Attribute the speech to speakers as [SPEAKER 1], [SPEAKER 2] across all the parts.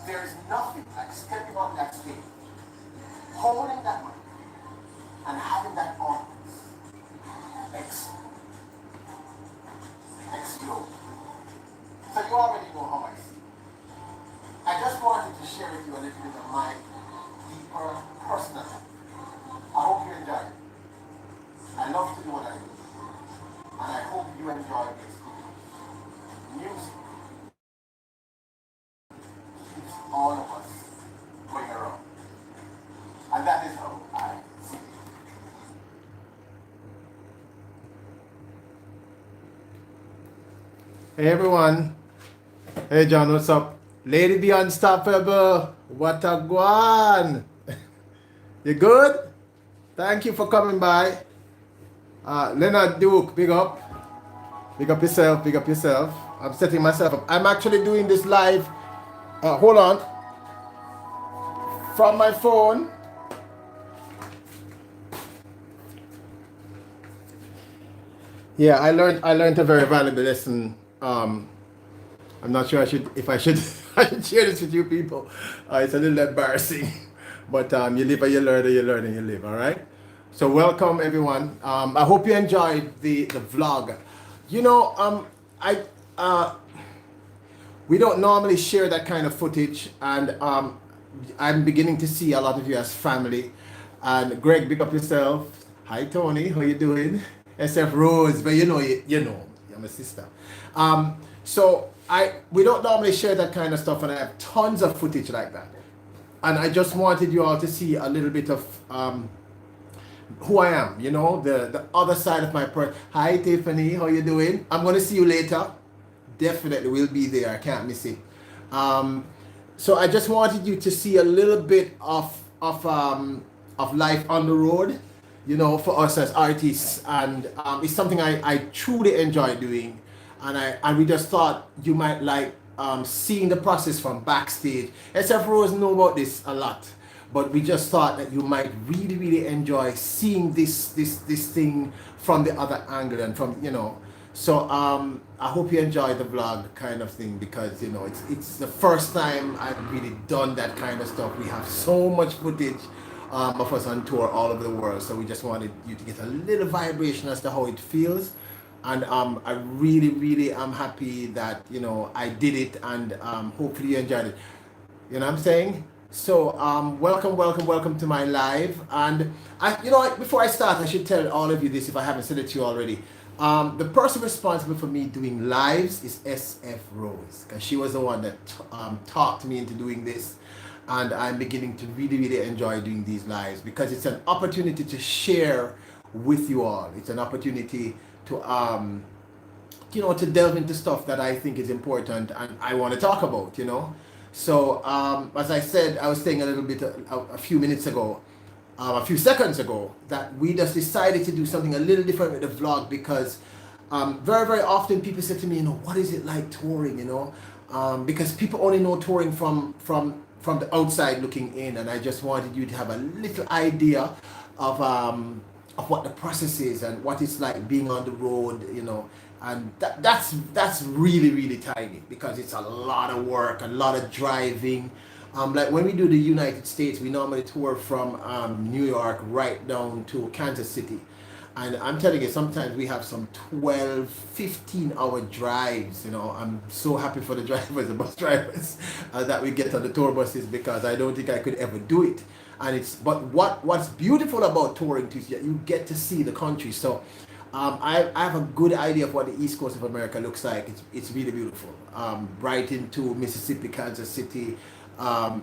[SPEAKER 1] There is nothing like stepping on that stage, holding that mic, and having that audience explode. So you already know how I see. I just wanted to share with you a little bit of my deeper personal life. I hope you enjoy it. I love to do what I do. And I hope you enjoy the experience. Music keeps all of us going around. And that is how I see it. Hey everyone. Hey John, what's up? Lady Be Unstoppable. What a guan. You good? Thank you for coming by. Leonard Duke, big up. Big up yourself, big up yourself. I'm setting myself up. I'm actually doing this live. Hold on. From my phone. Yeah, I learned a very valuable lesson. I'm not sure if I should I should share this with you people. It's a little embarrassing, but you live and you learn and you live. All right. So welcome everyone. I hope you enjoyed the vlog. You know, we don't normally share that kind of footage, and I'm beginning to see a lot of you as family. And Greg, big up yourself. Hi Tony, how you doing? SF Rose, but you know, you're my sister. So we don't normally share that kind of stuff, and I have tons of footage like that. And I just wanted you all to see a little bit of who I am, you know, the other side of my person. Hi Tiffany, how you doing? I'm gonna see you later. Definitely will be there. I can't miss it. So I just wanted you to see a little bit of life on the road, you know, for us as artists, and it's something I truly enjoy doing, and we just thought you might like seeing the process from backstage. SF Rose know about this a lot, but we just thought that you might really enjoy seeing this thing from the other angle, and from, you know. So I hope you enjoy the vlog kind of thing, because you know it's the first time I've really done that kind of stuff. We have so much footage of us on tour all over the world, so we just wanted you to get a little vibration as to how it feels. And I really am happy that, you know, I did it, and hopefully you enjoyed it. You know what I'm saying? So welcome to my live. And you know what, before I start, I should tell all of you this if I haven't said it to you already. The person responsible for me doing lives is SF Rose, because she was the one that talked me into doing this. And I'm beginning to really enjoy doing these lives, because it's an opportunity to share with you all. It's an opportunity to you know, to delve into stuff that I think is important and I want to talk about, you know. So as I said, I was saying a little bit a few minutes ago, a few seconds ago, that we just decided to do something a little different with the vlog, because very often people say to me, you know, what is it like touring, you know, because people only know touring from the outside looking in, and I just wanted you to have a little idea of what the process is and what it's like being on the road, you know. And that's really tiny, because it's a lot of work, a lot of driving. Like when we do the United States, we normally tour from New York right down to Kansas City. And I'm telling you, sometimes we have some 12, 15-hour drives, you know. I'm so happy for the drivers, the bus drivers, that we get on the tour buses, because I don't think I could ever do it. And but what's beautiful about touring too is that you get to see the country. So I have a good idea of what the East Coast of America looks like. It's really beautiful. Right into Mississippi, Kansas City,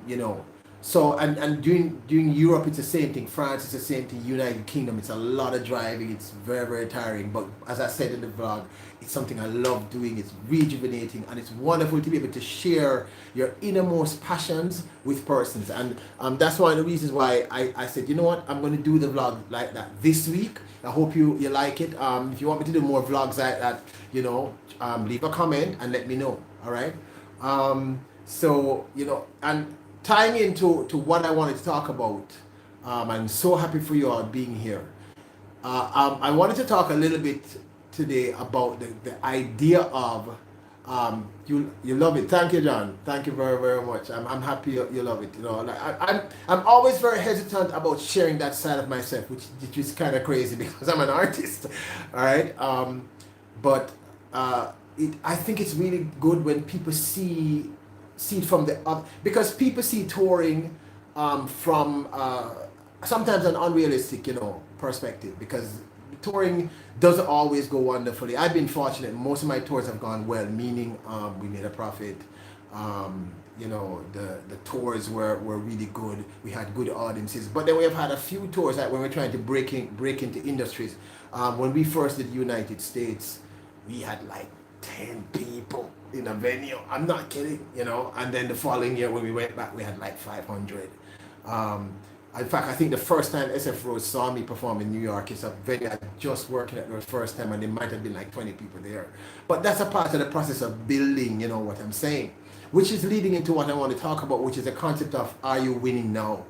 [SPEAKER 1] you know. So and during Europe, it's the same thing. France, it's the same thing. United Kingdom, it's a lot of driving. It's very tiring. But as I said in the vlog, it's something I love doing. It's rejuvenating, and it's wonderful to be able to share your innermost passions with persons. And that's one of the reasons why I said, you know what, I'm going to do the vlog like that this week. I hope you like it. If you want me to do more vlogs like that, you know, leave a comment and let me know. All right. So, you know, and tying into what I wanted to talk about, I'm so happy for you all being here. I wanted to talk a little bit today about the idea of You love it. Thank you, John. Thank you very very much. I'm happy you love it. You know, like I'm always very hesitant about sharing that side of myself, which is kind of crazy because I'm an artist. All right. But I think it's really good when people see it from the up, because people see touring from sometimes an unrealistic, perspective, because touring doesn't always go wonderfully. I've been fortunate; most of my tours have gone well, meaning we made a profit. The tours were really good. We had good audiences, but then we have had a few tours that when we're trying to break into industries. When we first did United States, we had like 10 people in a venue. I'm not kidding, And then the following year when we went back, we had like 500. In fact, I think the first time SF Rose saw me perform in New York is a venue I was just working at the first time, and there might have been like 20 people there. But that's a part of the process of building, what I'm saying, which is leading into what I want to talk about, which is the concept of, are you winning now?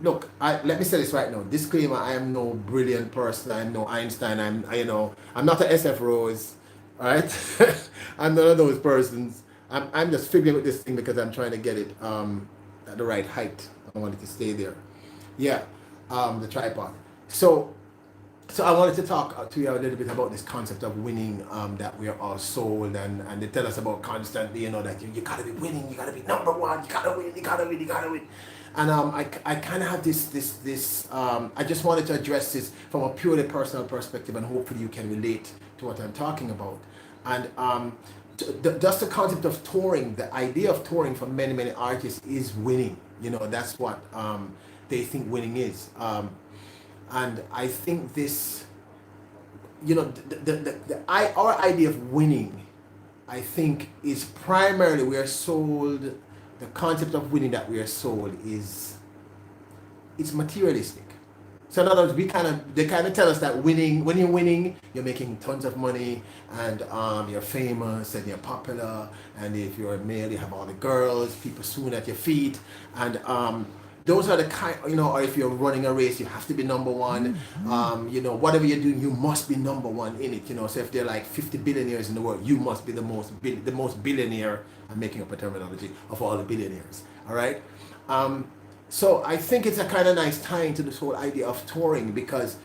[SPEAKER 1] Look, let me say this right now. Disclaimer: I am no brilliant person. I'm no Einstein. I'm not an SF Rose. All right, I'm none of those persons. I'm just fiddling with this thing because I'm trying to get it at the right height. I want it to stay there. Yeah, the tripod. So I wanted to talk to you a little bit about this concept of winning, that we are all sold, and they tell us about constantly, that you gotta be winning, you gotta be number one, you gotta win, you gotta win, you gotta win. And I kind of have this I just wanted to address this from a purely personal perspective, and hopefully you can relate to what I'm talking about. And just the concept of touring, the idea of touring for many, many artists is winning. That's what they think winning is. And I think this, our idea of winning, I think, is primarily we are sold. The concept of winning that we are sold it's materialistic. So in other words, they kind of tell us that winning, when you're winning, you're making tons of money, and you're famous and you're popular, and if you're a male, you have all the girls, people swoon at your feet, and those are the kind, or if you're running a race, you have to be number one. Whatever you're doing, you must be number one in it. So if there are like 50 billionaires in the world, you must be the most billionaire. I'm making up a terminology of all the billionaires. All right. So I think it's a kind of nice tie into this whole idea of touring, because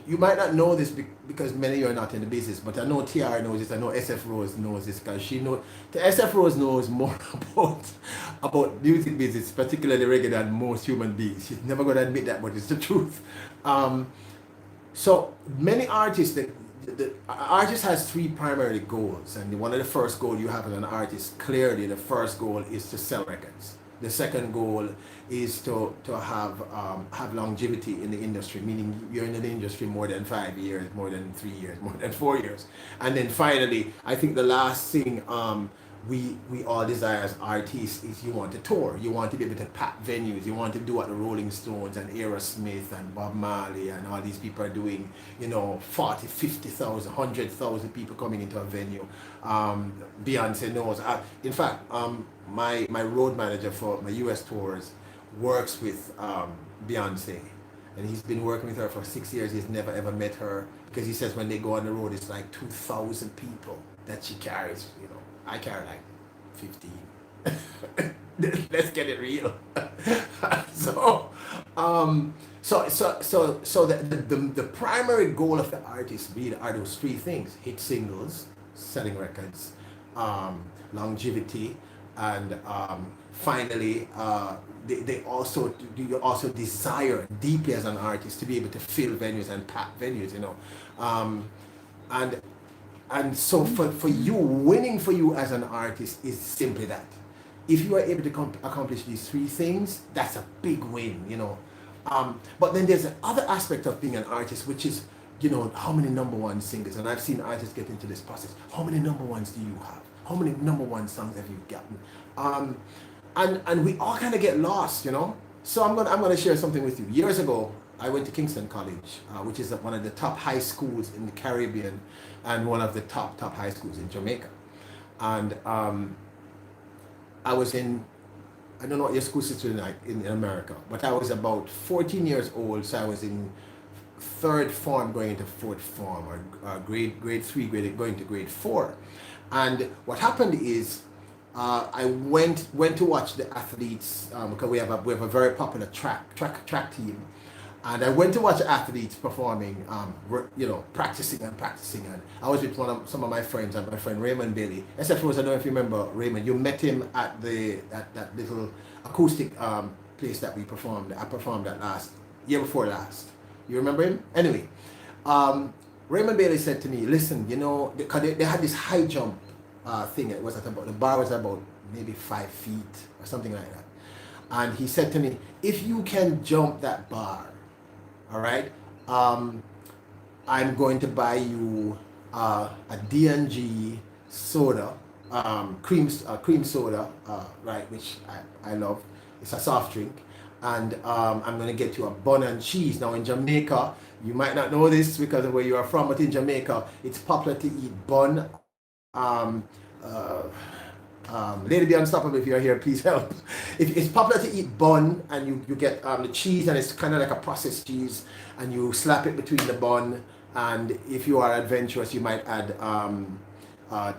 [SPEAKER 1] you might not know this because many of you are not in the business, but I know TR knows this. I know SF Rose knows this because the SF Rose knows more about music business, particularly reggae, than most human beings. She's never going to admit that, but it's the truth. So many artists, the artist has three primary goals, and one of the first goals you have as an artist, clearly the first goal is to sell records. The second goal is to have longevity in the industry, meaning you're in the industry more than 5 years, more than 3 years, more than 4 years. And then finally, I think the last thing we all desire as artists is you want to tour. You want to be able to pack venues. You want to do what the Rolling Stones and Aerosmith and Bob Marley and all these people are doing, 40, 50,000, 100,000 people coming into a venue. Beyonce knows. In fact, my road manager for my US tours works with Beyonce, and he's been working with her for 6 years. He's never ever met her, because he says when they go on the road, it's like 2,000 people that she carries. I carry like 15. Let's get it real. So the primary goal of the artist really are those three things: hit singles, selling records, longevity, and finally, they also desire deeply as an artist to be able to fill venues and pack venues, and so for you, winning for you as an artist is simply that. If you are able to accomplish these three things, that's a big win, But then there's another aspect of being an artist, which is, how many number one singles? And I've seen artists get into this process. How many number ones do you have? How many number one songs have you gotten? And we all kind of get lost, So I'm gonna share something with you. Years ago, I went to Kingston College, which is one of the top high schools in the Caribbean, and one of the top high schools in Jamaica. And I was I don't know what your school system is like in America, but I was about 14 years old, so I was in third form going into fourth form, or grade three going to grade four. And what happened is I went to watch the athletes, because we have a very popular track team, and I went to watch athletes performing, practicing and practicing. And I was with some of my friends, and my friend Raymond Bailey. SF Rose, I don't know if you remember Raymond. You met him at that little acoustic place that we performed. I performed at year before last. You remember him? Anyway, Raymond Bailey said to me, listen, because they had this high jump thing. It was the bar was about maybe 5 feet or something like that. And he said to me, if you can jump that bar, all right, I'm going to buy you a D&G soda, cream soda, right, which I love. It's a soft drink. And I'm going to get you a bun and cheese. Now in Jamaica, you might not know this because of where you are from, but in Jamaica, it's popular to eat bun. Lady Be Unstoppable, if you're here, please help. It's popular to eat bun, and you get the cheese, and it's kind of like a processed cheese, and you slap it between the bun. And if you are adventurous, you might add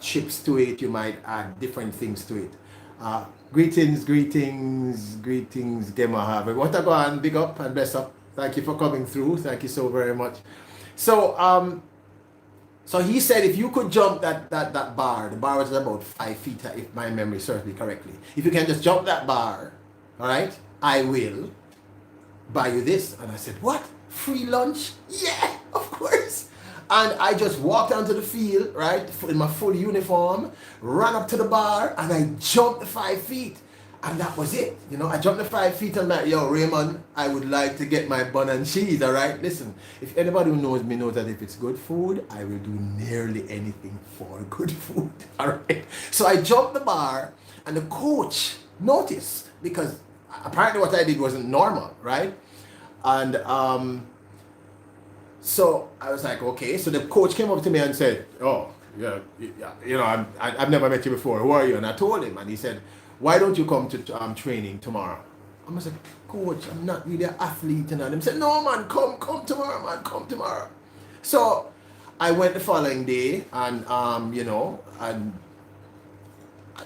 [SPEAKER 1] chips to it. You might add different things to it. Greetings, Gemma. What a go on, big up and bless up. Thank you for coming through. Thank you so very much. So so he said, if you could jump that bar, the bar was about 5 feet, if my memory serves me correctly. If you can just jump that bar, all right, I will buy you this. And I said, what? Free lunch? Yeah, of course. And I just walked onto the field, right, in my full uniform, ran up to the bar, and I jumped the 5 feet. And that was it. I jumped the 5 feet, and I'm like, yo, Raymond, I would like to get my bun and cheese, all right? Listen, if anybody who knows me knows that if it's good food, I will do nearly anything for good food, all right? So I jumped the bar, and the coach noticed, because apparently what I did wasn't normal, right? And so I was like, okay. So the coach came up to me and said, oh, yeah, I've never met you before. Who are you? And I told him, and he said, why don't you come to training tomorrow? I was like, coach, I'm not really an athlete. And he said, no, man, come tomorrow, man, come tomorrow. So I went the following day, and, and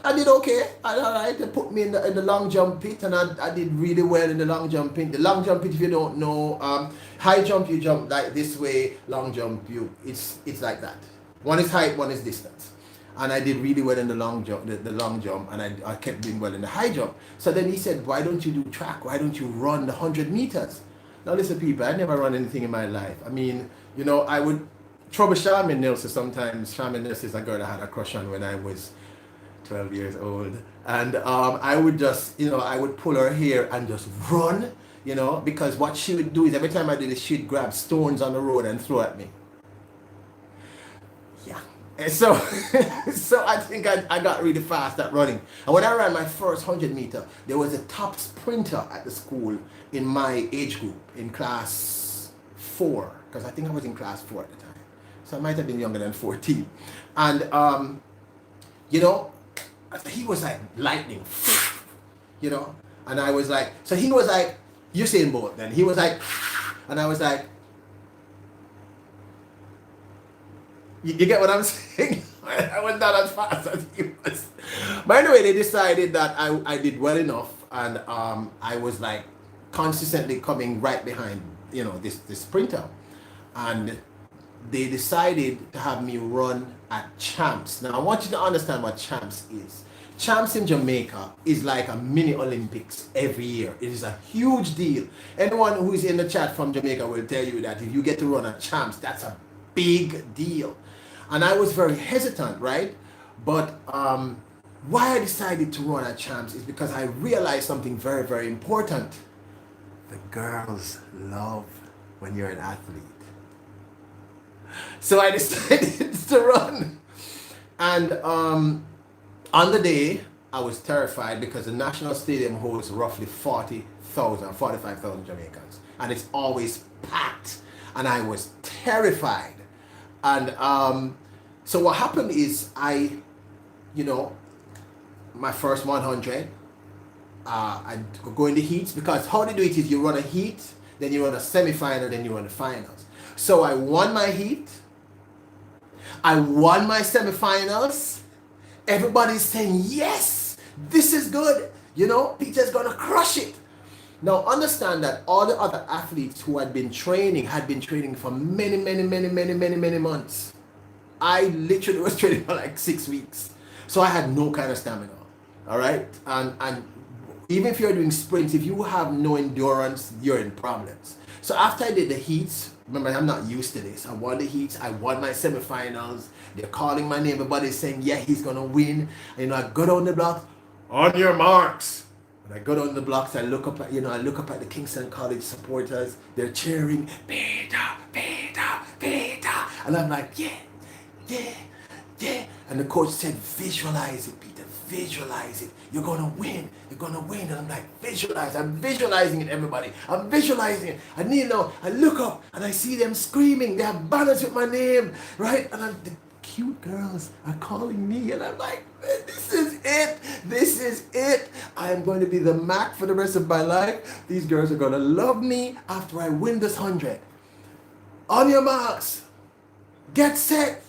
[SPEAKER 1] I did okay. All right. They put me in the long jump pit, and I did really well in the long jump pit. The long jump pit, if you don't know, high jump, you jump like this way. Long jump, it's like that. One is height, one is distance. And I did really well in the long jump, and I kept doing well in the high jump. So then he said, why don't you do track? Why don't you run the 100 meters? Now listen, people, I never run anything in my life. I mean, I would trouble Charmaine Nelson sometimes. Charmaine Nelson is a girl I had a crush on when I was 12 years old. And I would just, I would pull her hair and just run, because what she would do is every time I did this, she'd grab stones on the road and throw at me. Yeah. And so I think I got really fast at running. And when I ran my first 100 meter, there was a top sprinter at the school in my age group, in class 4, because I think I was in class 4 at the time. So I might have been younger than 14. And, he was like lightning, and I was like, so he was like Usain Bolt then. He was like, and I was like, you get what I'm saying? I was not as fast as he was. But anyway, they decided that I did well enough, and I was like consistently coming right behind, this sprinter. And they decided to have me run at Champs. Now I want you to understand what Champs is. Champs in Jamaica is like a mini Olympics every year. It is a huge deal. Anyone who is in the chat from Jamaica will tell you that if you get to run at Champs, that's a big deal. And I was very hesitant, right? But why I decided to run at Champs is because I realized something very, very important. The girls love when you're an athlete. So I decided to run. And on the day, I was terrified because the National Stadium holds roughly 45,000 Jamaicans. And it's always packed. And I was terrified. And so what happened is my first 100, I go in the heats, because how they do it is you run a heat, then you run a semi-final, then you run the finals. So I won my heat, I won my semi-finals. Everybody's saying, yes, this is good. You know, Peter's gonna crush it. Now understand that all the other athletes who had been training for many months. I literally was training for like 6 weeks. So I had no kind of stamina. All right. And even if you're doing sprints, if you have no endurance, you're in problems. So after I did the heats, remember, I'm not used to this. I won the heats, I won my semifinals. They're calling my name, everybody's saying, yeah, he's gonna win. And, you know, I go down the blocks, on your marks. When I go down the blocks, I look up at, you know, I look up at the Kingston College supporters. They're cheering, Peter, Peter, Peter. And I'm like, yeah, yeah, yeah. And the coach said, visualize it, Peter, visualize it. You're gonna win, you're gonna win. And I'm like, visualize, I'm visualizing it, everybody. I'm visualizing it. I need now, I look up and I see them screaming. They have banners with my name, right? And the cute girls are calling me and I'm like, this is it, this is it. I am going to be the Mac for the rest of my life. These girls are gonna love me after I win this 100. On your marks, get set.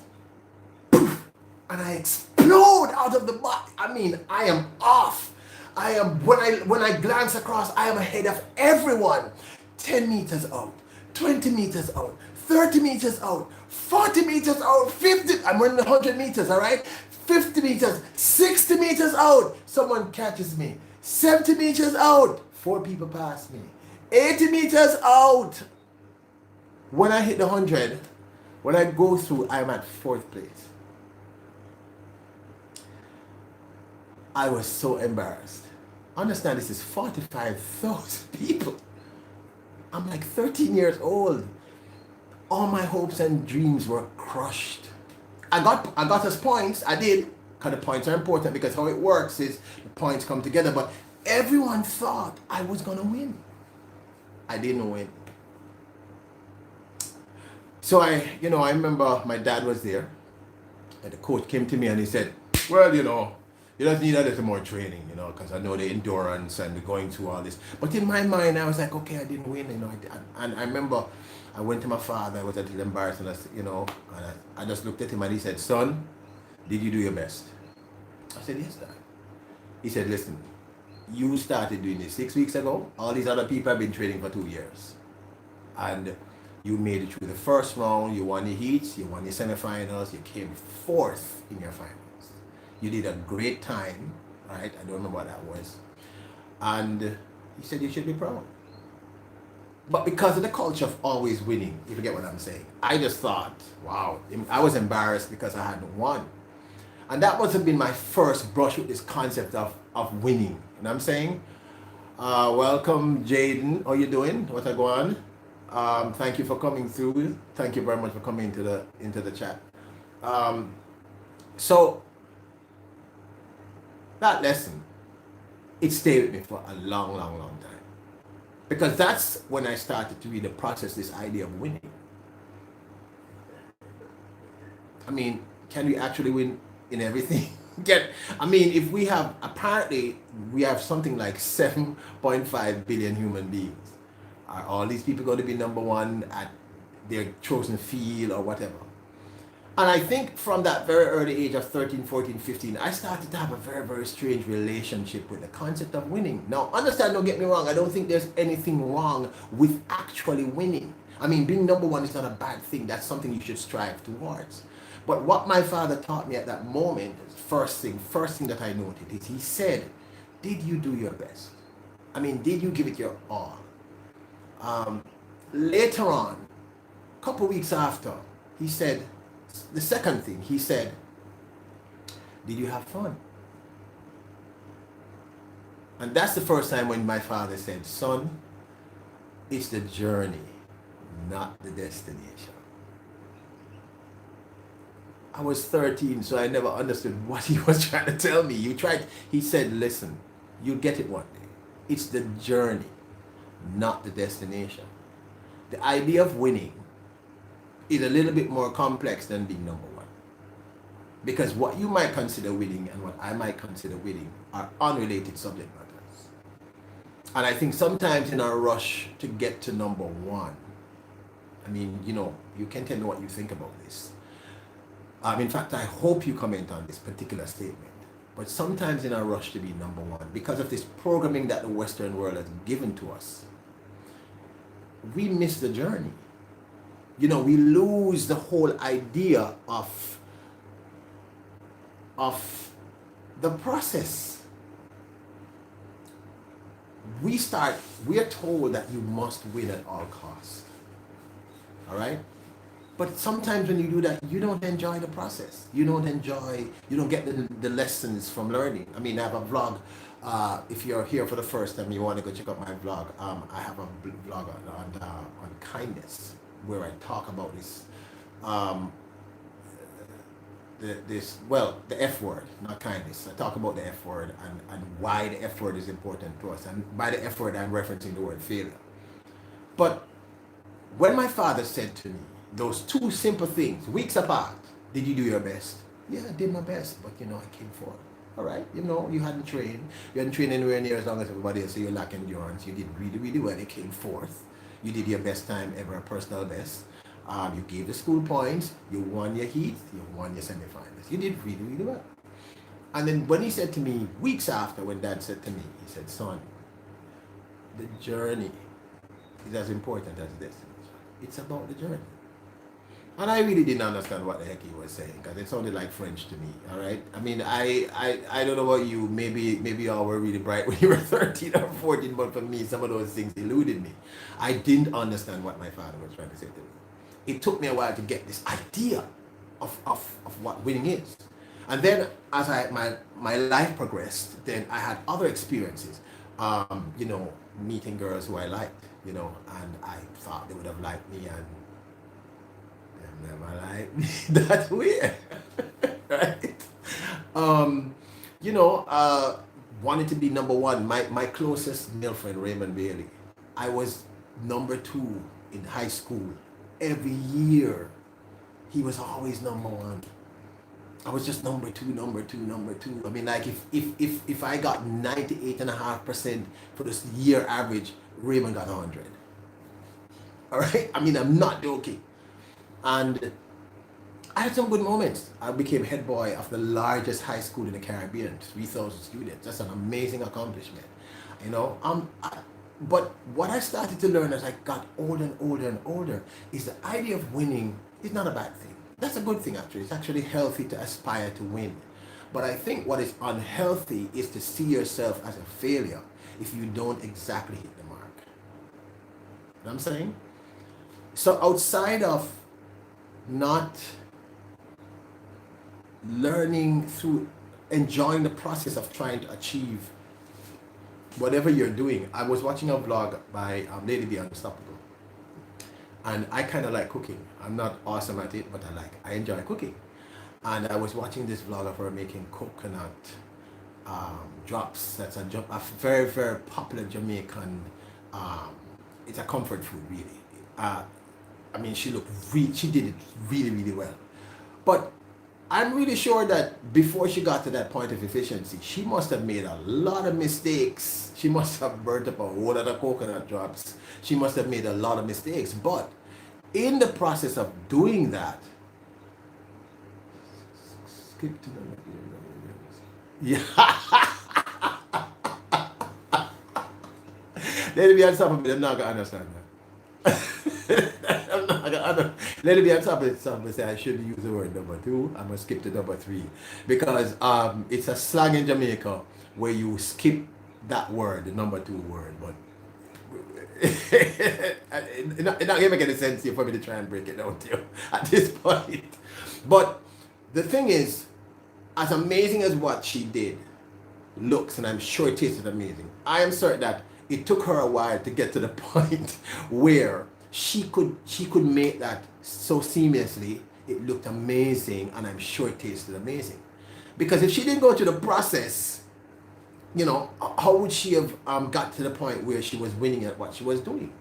[SPEAKER 1] And I explode out of the box. I mean, I am off. I am, when I glance across, I am ahead of everyone. 10 meters out, 20 meters out, 30 meters out, 40 meters out, 50, I'm running 100 meters, all right? 50 meters, 60 meters out, someone catches me. 70 meters out, 4 people pass me. 80 meters out. When I hit the 100, when I go through, I'm at 4th place. I was so embarrassed. Understand, this is 45,000 people. I'm like 13 years old. All my hopes and dreams were crushed. I got us points. I did, because the points are important, because how it works is the points come together. But everyone thought I was gonna win. I didn't win. So I remember my dad was there, and the coach came to me and he said, well, you know, you just need a little more training, you know, because I know the endurance and going through all this. But in my mind, I was like, okay, I didn't win, you know. And I remember I went to my father. I was a little embarrassed, and I, you know, and I just looked at him and he said, son, did you do your best? I said, yes, Dad. He said, listen, you started doing this 6 weeks ago. All these other people have been training for 2 years. And you made it through the first round. You won the heats. You won the semifinals. You came 4th in your finals. You did a great time, right? I don't remember what that was. And he said you should be proud. But because of the culture of always winning, if you get what I'm saying, I just thought, wow, I was embarrassed because I hadn't won. And that must have been my first brush with this concept of winning. You know what I'm saying? Welcome, Jaden. How you doing? What I go on? Thank you for coming through. Thank you very much for coming into the chat. So that lesson, it stayed with me for a long time. Because that's when I started to really process this idea of winning. I mean, can we actually win in everything? If we have, apparently, we have something like 7.5 billion human beings. Are all these people going to be number one at their chosen field or whatever? And I think from that very early age of 13, 14, 15, I started to have a very, very strange relationship with the concept of winning. Now, understand, don't get me wrong, I don't think there's anything wrong with actually winning. I mean, being number one is not a bad thing. That's something you should strive towards. But what my father taught me at that moment, first thing that I noted is he said, did you do your best? I mean, did you give it your all? Later on, a couple weeks after, he said, the second thing, he said, did you have fun? And that's the first time when my father said, son, it's the journey, not the destination. I was 13, so I never understood what he was trying to tell me. He said, listen, you'll get it one day. It's the journey, not the destination. The idea of winning is a little bit more complex than being number one. Because what you might consider winning and what I might consider winning are unrelated subject matters. And I think sometimes in our rush to get to number one, I mean, you can tell me what you think about this. In fact, I hope you comment on this particular statement. But sometimes in our rush to be number one, because of this programming that the Western world has given to us, we miss the journey. We lose the whole idea of the process. We are told that you must win at all costs. All right? But sometimes when you do that, you don't enjoy the process. You don't get the lessons from learning. I mean, I have a vlog. If you're here for the first time, you want to go check out my vlog. I have a vlog on kindness where I talk about this. The F word, not kindness. I talk about the F word and why the F word is important to us. And by the F word, I'm referencing the word failure. But when my father said to me those two simple things, weeks apart, did you do your best? Yeah, I did my best, but I came fourth. All right, you hadn't trained. You hadn't trained anywhere near as long as everybody else, so you lack endurance. You did really, really well. You came fourth. You did your best time ever, a personal best. You gave the school points. You won your heat. You won your semifinals. You did really, really well. And then when he said to me, weeks after, when Dad said to me, he said, son, the journey is as important as the destination. It's about the journey. And I really didn't understand what the heck he was saying, because it sounded like French to me. All right. I mean, I don't know about you. Maybe y'all were really bright when you were 13 or 14, but for me, some of those things eluded me. I didn't understand what my father was trying to say to me. It took me a while to get this idea of what winning is. And then as my life progressed, then I had other experiences. Meeting girls who I liked, and I thought they would have liked me, and they never liked me that way. Right? Wanted to be number one. My closest male friend, Raymond Bailey, I was number 2 in high school. Every year, he was always number 1. I was just number 2. I mean, like if I got 98.5% for this year average, Raymond got 100. All right? I mean, I'm not joking. And I had some good moments. I became head boy of the largest high school in the Caribbean, 3,000 students. That's an amazing accomplishment. But what I started to learn as I got older and older and older is the idea of winning is not a bad thing. That's a good thing, actually. It's actually healthy to aspire to win. But I think what is unhealthy is to see yourself as a failure if you don't exactly hit the mark. You know what I'm saying? So outside of not learning through enjoying the process of trying to achieve whatever you're doing, I was watching a vlog by Lady B Unstoppable. And I kind of like cooking. I'm not awesome at it, but I enjoy cooking. And I was watching this vlog of her making coconut drops. That's a very, very popular Jamaican, it's a comfort food, really. She did it really, really well. But I'm really sure that before she got to that point of efficiency, she must have made a lot of mistakes. She must have burnt up a whole lot of coconut drops. She must have made a lot of mistakes. But in the process of doing that, skip to the yeah. Let me answer something. I'm not gonna understand that. I'm not gonna let me answer something. Say I shouldn't use the word number 2. I'm gonna skip to number 3 because it's a slang in Jamaica where you skip that word, the number 2 word, but it's not gonna make any sense here for me to try and break it down to you at this point. But the thing is, as amazing as what she did looks, and I'm sure it tasted amazing, I am certain that it took her a while to get to the point where she could make that so seamlessly. It looked amazing, and I'm sure it tasted amazing. Because if she didn't go through the process, how would she have got to the point where she was winning at what she was doing?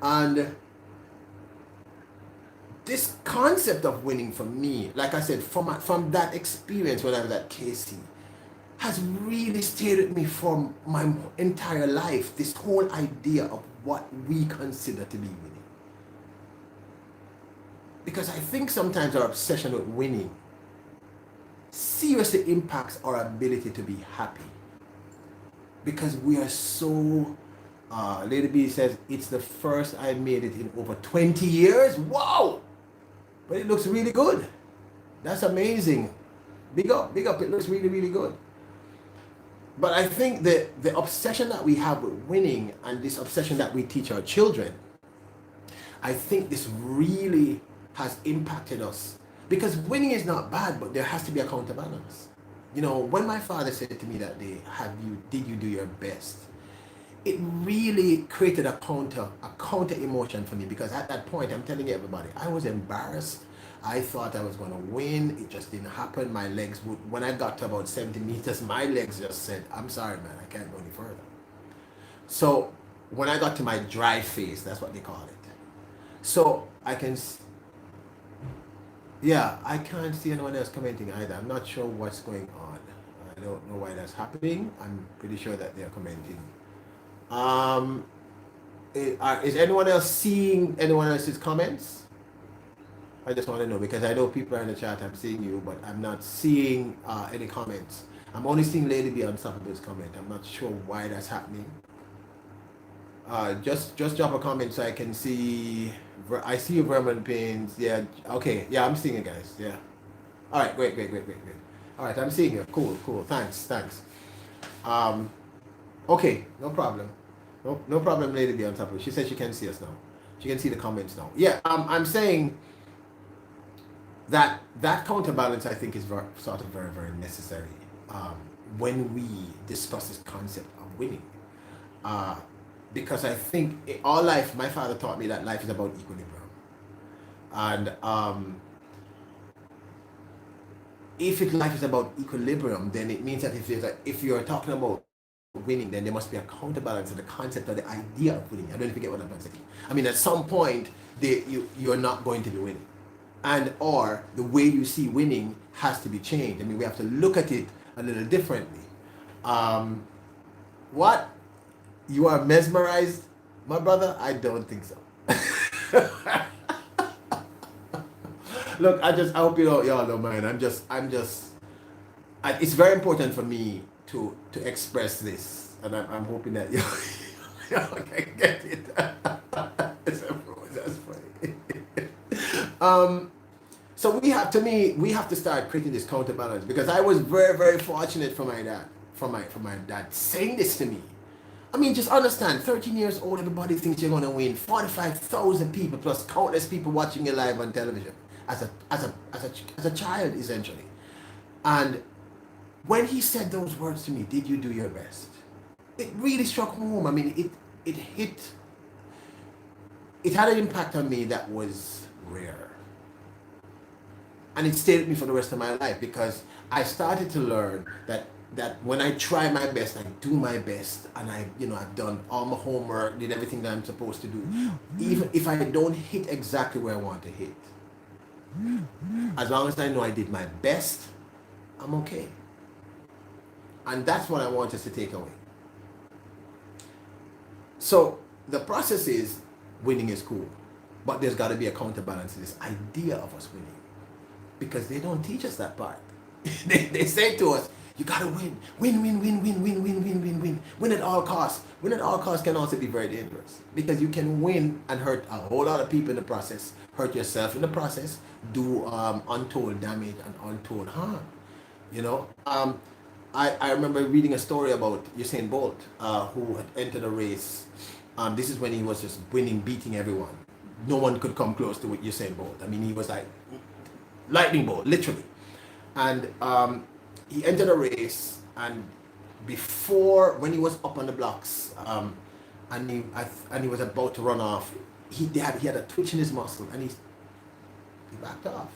[SPEAKER 1] And this concept of winning for me, like I said, from that experience when I was at KC, has really stayed with me for my entire life. This whole idea of what we consider to be winning. Because I think sometimes our obsession with winning seriously impacts our ability to be happy. Because we are so, Lady B says, it's the first I made it in over 20 years. Wow! But it looks really good. That's amazing. Big up, big up. It looks really, really good. But I think that the obsession that we have with winning and this obsession that we teach our children, I think this really has impacted us. Because winning is not bad, but there has to be a counterbalance. You know, when my father said to me that day, did you do your best? It really created a counter emotion for me, because at that point, I'm telling everybody, I was embarrassed. I thought I was going to win. It just didn't happen. My legs would, when I got to about 70 meters, my legs just said, I'm sorry, man, I can't go any further. So when I got to my dry phase, that's what they call it. So I can, yeah, I can't see anyone else commenting either. I'm not sure what's going on. I don't know why that's happening. I'm pretty sure that they're commenting. Is anyone else seeing anyone else's comments? I just want to know, because I know people are in the chat. I'm seeing you, but I'm not seeing any comments. I'm only seeing Lady B Unstoppable's comment. I'm not sure why that's happening. Just drop a comment so I can see. I see you, Vermin Pins. Yeah. Okay. Yeah, I'm seeing it, guys. Yeah. All right. Great. All right. I'm seeing you. Cool. Thanks. Okay. No problem. No problem, Lady B Unstoppable. She said she can see us now. She can see the comments now. Yeah. I'm saying that counterbalance, I think, is very, very necessary when we discuss this concept of winning. Because I think all life, my father taught me that life is about equilibrium. And if life is about equilibrium, then it means that if you're talking about winning, then there must be a counterbalance to the concept or the idea of winning. I don't know if you get what I'm saying. I mean, at some point, you're not going to be winning. And or the way you see winning has to be changed. I mean, we have to look at it a little differently. What? You are mesmerized, my brother? I don't think so. Look, I hope y'all don't mind. It's very important for me to express this, and I'm hoping that y'all can get it. That's funny. So we have to start creating this counterbalance, because I was very, very fortunate for my dad saying this to me. I mean, just understand, 13 years old, everybody thinks you're going to win. 45,000 people plus countless people watching you live on television as a child, essentially. And when he said those words to me, did you do your best? It really struck home. I mean, it had an impact on me that was rare. And it stayed with me for the rest of my life, because I started to learn that when I try my best, I do my best, and I've done all my homework, did everything that I'm supposed to do. Even if I don't hit exactly where I want to hit, as long as I know I did my best, I'm okay. And that's what I want us to take away. So the process is, winning is cool, but there's got to be a counterbalance to this idea of us winning, because they don't teach us that part. They say to us, you gotta win at all costs. Win at all costs can also be very dangerous, because you can win and hurt a whole lot of people in the process, hurt yourself in the process, do untold damage and untold harm. I remember reading a story about Usain Bolt, who had entered a race. This is when he was just winning, beating everyone. No one could come close to Usain Bolt. I mean, he was like lightning bolt, literally. And he entered a race, and when he was up on the blocks, and he was about to run off, he had a twitch in his muscle, and he backed off.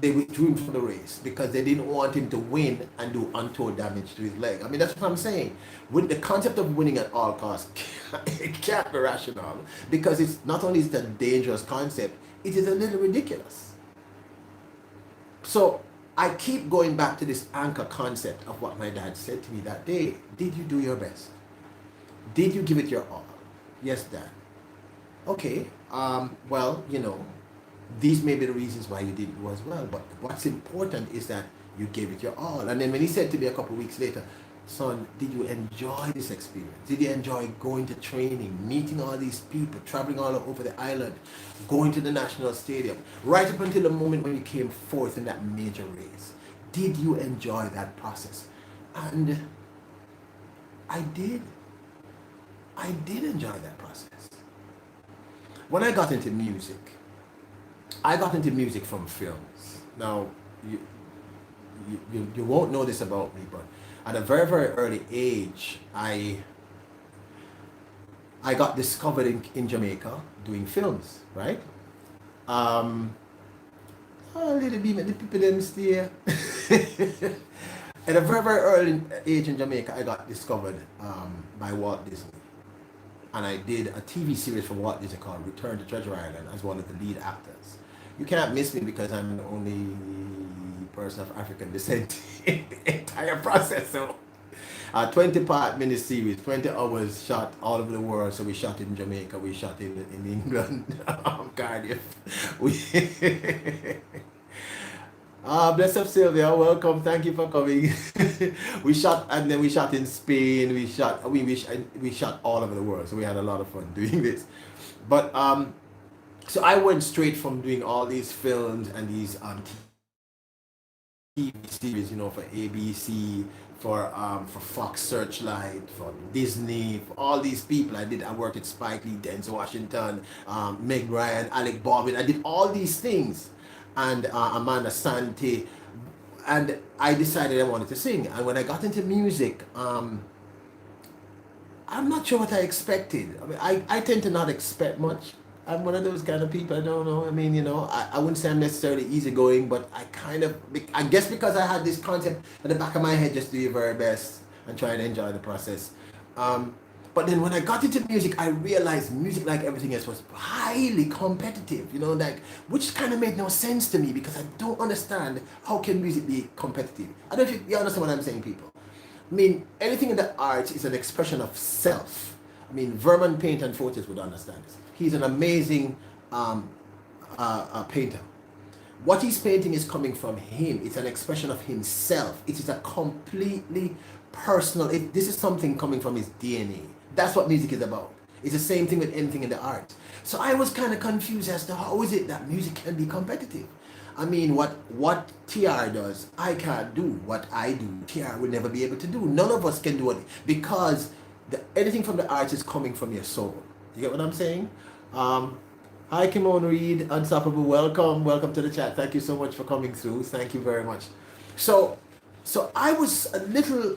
[SPEAKER 1] They withdrew him from the race because they didn't want him to win and do untold damage to his leg. I mean, that's what I'm saying. With the concept of winning at all costs, it can't be rational, because it's not only is it a dangerous concept, it is a little ridiculous. So I keep going back to this anchor concept of what my dad said to me that day. Did you do your best? Did you give it your all? Yes, Dad. Okay. Well, these may be the reasons why you didn't do as well. But what's important is that you gave it your all. And then when he said to me a couple of weeks later, son, did you enjoy this experience? Did you enjoy going to training, meeting all these people, traveling all over the island, going to the national stadium, right up until the moment when you came fourth in that major race? Did you enjoy that process? And I did. I did enjoy that process. When I got into music, I got into music from films. Now, you won't know this about me, but at a very, very early age, I got discovered in Jamaica doing films, right? A little bit, the people them stay. At a very, very early age in Jamaica, I got discovered by Walt Disney. And I did a TV series for Walt Disney called Return to Treasure Island as one of the lead actors. You can't miss me because I'm the only person of African descent in the entire process. So, 20-part miniseries, 20 hours shot all over the world. So we shot in Jamaica, we shot in England, Cardiff. Bless up, Sylvia. Welcome. Thank you for coming. We shot in Spain. We shot all over the world. So we had a lot of fun doing this. But so I went straight from doing all these films and these TV series, for ABC, for Fox Searchlight, for Disney, for all these people. I worked at Spike Lee, Denzel Washington, Meg Ryan, Alec Baldwin. I did all these things. And Amanda Sante, and I decided I wanted to sing. And when I got into music, I'm not sure what I expected. I mean, I tend to not expect much. I'm one of those kind of people. I don't know. I mean, I wouldn't say I'm necessarily easygoing, but I guess because I had this concept at the back of my head, just do your very best and try and enjoy the process. But then when I got into music, I realized music, like everything else, was highly competitive, which kind of made no sense to me because I don't understand how can music be competitive. I don't know if you understand what I'm saying, people. I mean, anything in the arts is an expression of self. I mean, Vernon Paint and Photos would understand this. He's an amazing painter. What he's painting is coming from him. It's an expression of himself. It is a completely personal, this is something coming from his DNA. That's what music is about. It's the same thing with anything in the arts. So I was kind of confused as to how is it that music can be competitive. I mean, what TR does, I can't do. What I do, TR will never be able to do. None of us can do it because anything from the arts is coming from your soul. You get what I'm saying? Hi, Kimon Reed, Unstoppable. Welcome to the chat. Thank you so much for coming through. Thank you very much. So I was a little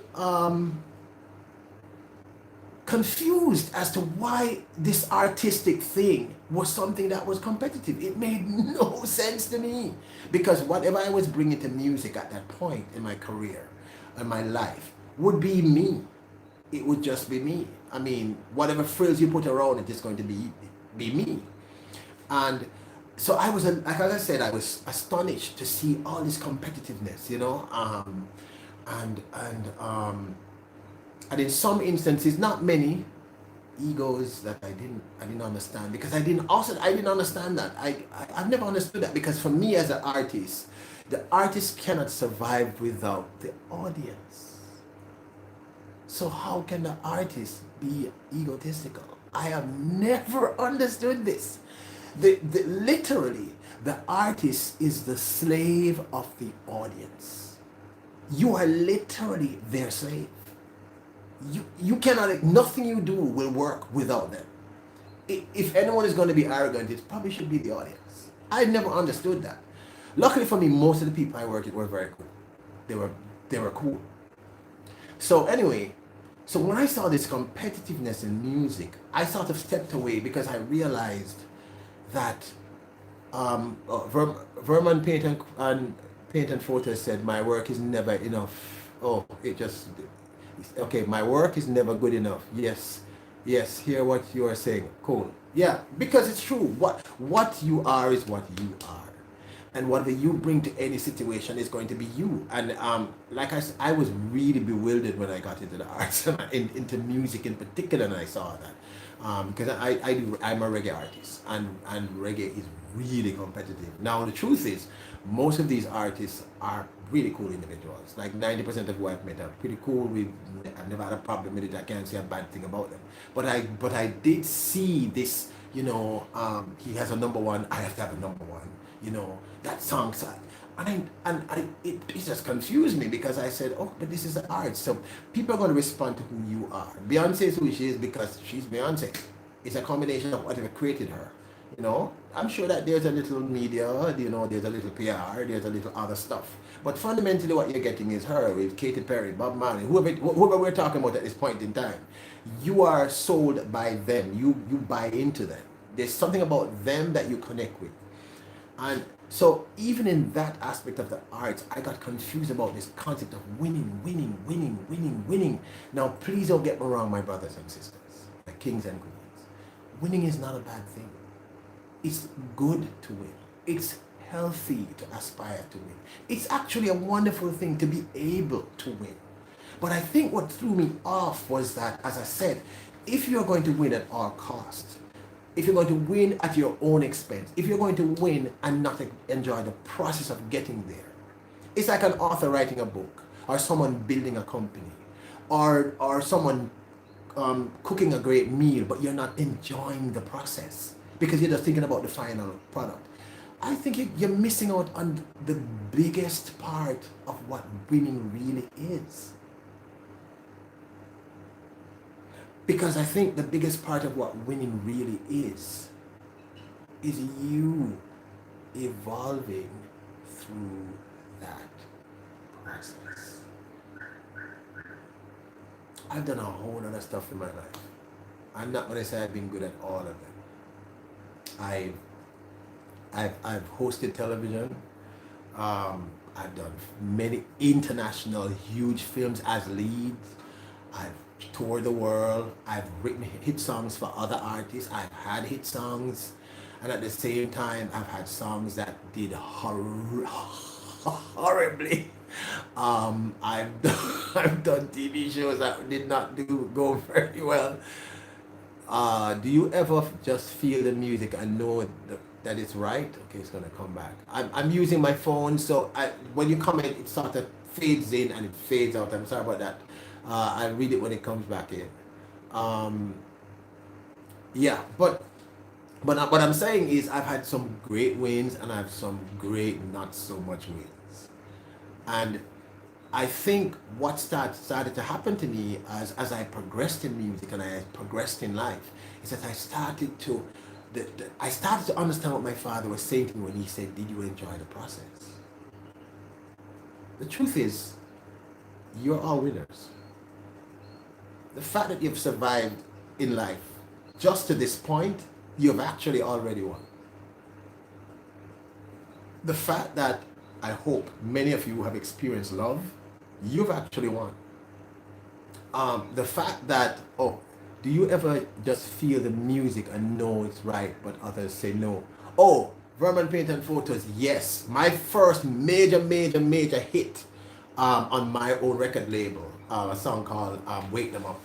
[SPEAKER 1] confused as to why this artistic thing was something that was competitive. It made no sense to me because whatever I was bringing to music at that point in my career and my life would be me. It would just be me. I mean, whatever frills you put around it is going to be me. And so I was, like I said, I was astonished to see all this competitiveness, and in some instances, not many, egos that I didn't understand because I didn't understand that. I've never understood that because for me as an artist, the artist cannot survive without the audience. So how can the artist be egotistical? I have never understood this. Literally, the artist is the slave of the audience. You are literally their slave. You cannot, nothing you do will work without them. If anyone is going to be arrogant, it probably should be the audience. I never understood that. Luckily for me, most of the people I worked with were very cool. They were cool. So anyway, so when I saw this competitiveness in music, I sort of stepped away because I realized that Vernon Paint and Photos said my work is never enough. Okay, my work is never good enough. Yes, hear what you are saying. Cool. Yeah, because it's true. What you are is what you are. and whatever you bring to any situation is going to be you. And like I was really bewildered when I got into the arts and into music in particular, and I saw that because I'm a reggae artist, and reggae is really competitive. Now the truth is, most of these artists are really cool individuals. Like 90% of who I've met are pretty cool. I've never had a problem with it. I can't say a bad thing about them. But I did see this. He has a number one. I have to have a number one. That song. It just confused me because I said, oh, but this is the art. So people are going to respond to who you are. Beyonce is who she is because she's Beyonce. It's a combination of whatever created her. I'm sure that there's a little media, there's a little PR, there's a little other stuff. But fundamentally what you're getting is her with Katy Perry, Bob Marley, whoever we're talking about at this point in time. You are sold by them. You buy into them. There's something about them that you connect with. And so even in that aspect of the arts, I got confused about this concept of winning, winning, winning, winning, winning. Now, please don't get me wrong, my brothers and sisters, my kings and queens. Winning is not a bad thing. It's good to win. It's healthy to aspire to win. It's actually a wonderful thing to be able to win. But I think what threw me off was that, as I said, if you're going to win at all costs, if you're going to win at your own expense, if you're going to win and not enjoy the process of getting there, it's like an author writing a book, or someone building a company, or someone cooking a great meal, but you're not enjoying the process because you're just thinking about the final product. I think you're missing out on the biggest part of what winning really is. Because I think the biggest part of what winning really is you evolving through that process. I've done a whole lot of stuff in my life. I'm not going to say I've been good at all of them. I've hosted television. I've done many international huge films as leads. I've toured the world. I've written hit songs for other artists. I've had hit songs, and at the same time, I've had songs that did horribly. I've done TV shows that did not go very well. Do you ever just feel the music and know that it's right? Okay, it's gonna come back. I'm using my phone, so when you comment, it sort of fades in and it fades out. I'm sorry about that. I'll read it when it comes back in. Yeah, but what I'm saying is I've had some great wins and I have some great not so much wins. And I think what started to happen to me as I progressed in music and I progressed in life is that I started to understand what my father was saying to me when he said, did you enjoy the process? The truth is, you're all winners. The fact that you've survived in life just to this point, you've actually already won. The fact that I hope many of you have experienced love, you've actually won. The fact that, do you ever just feel the music and know it's right, but others say no? Oh, Vermin Paint and Photos, yes. My first major hit on my own record label, a song called Wake Them Up.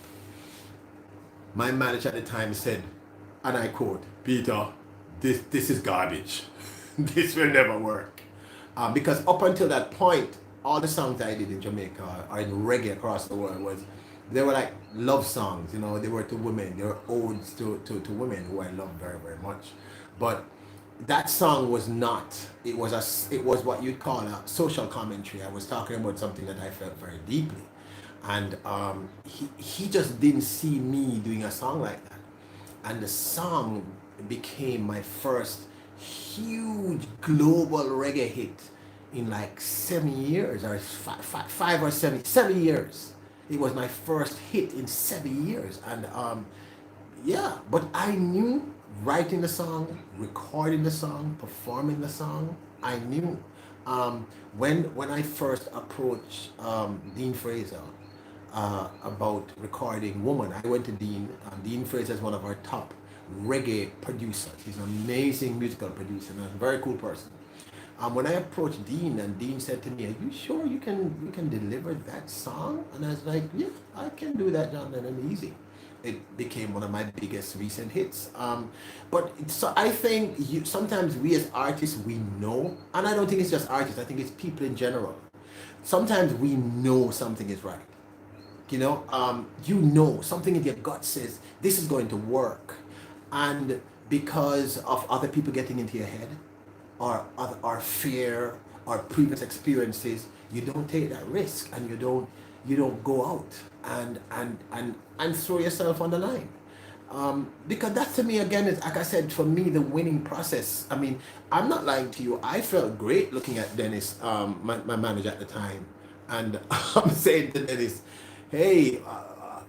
[SPEAKER 1] My manager at the time said, and I quote, Peter, this is garbage. This will never work. Because up until that point, all the songs I did in Jamaica or in reggae across the world they were like love songs, they were to women, they were odes to women who I love very, very much. But that song was not, it was what you'd call a social commentary. I was talking about something that I felt very deeply. And he just didn't see me doing a song like that. And the song became my first huge global reggae hit in like 7 years, or 5 or 7 years. It was my first hit in 7 years. And yeah, but I knew writing the song, recording the song, performing the song, I knew. When I first approached Dean Fraser about recording Woman, I went to Dean. Dean Fraser is one of our top reggae producers. He's an amazing musical producer and a very cool person. When I approached Dean, and Dean said to me, "Are you sure you can deliver that song?" And I was like, "Yeah, I can do that, John Lennon, easy." It became one of my biggest recent hits. So I think sometimes we as artists, we know, and I don't think it's just artists. I think it's people in general. Sometimes we know something is right. You know something in your gut says this is going to work, and because of other people getting into your head, or fear, or previous experiences, you don't take that risk, and you don't go out and throw yourself on the line. Because that, to me, again, is, like I said, for me, the winning process. I mean, I'm not lying to you. I felt great looking at Dennis, my manager at the time, and I'm saying to Dennis, "Hey,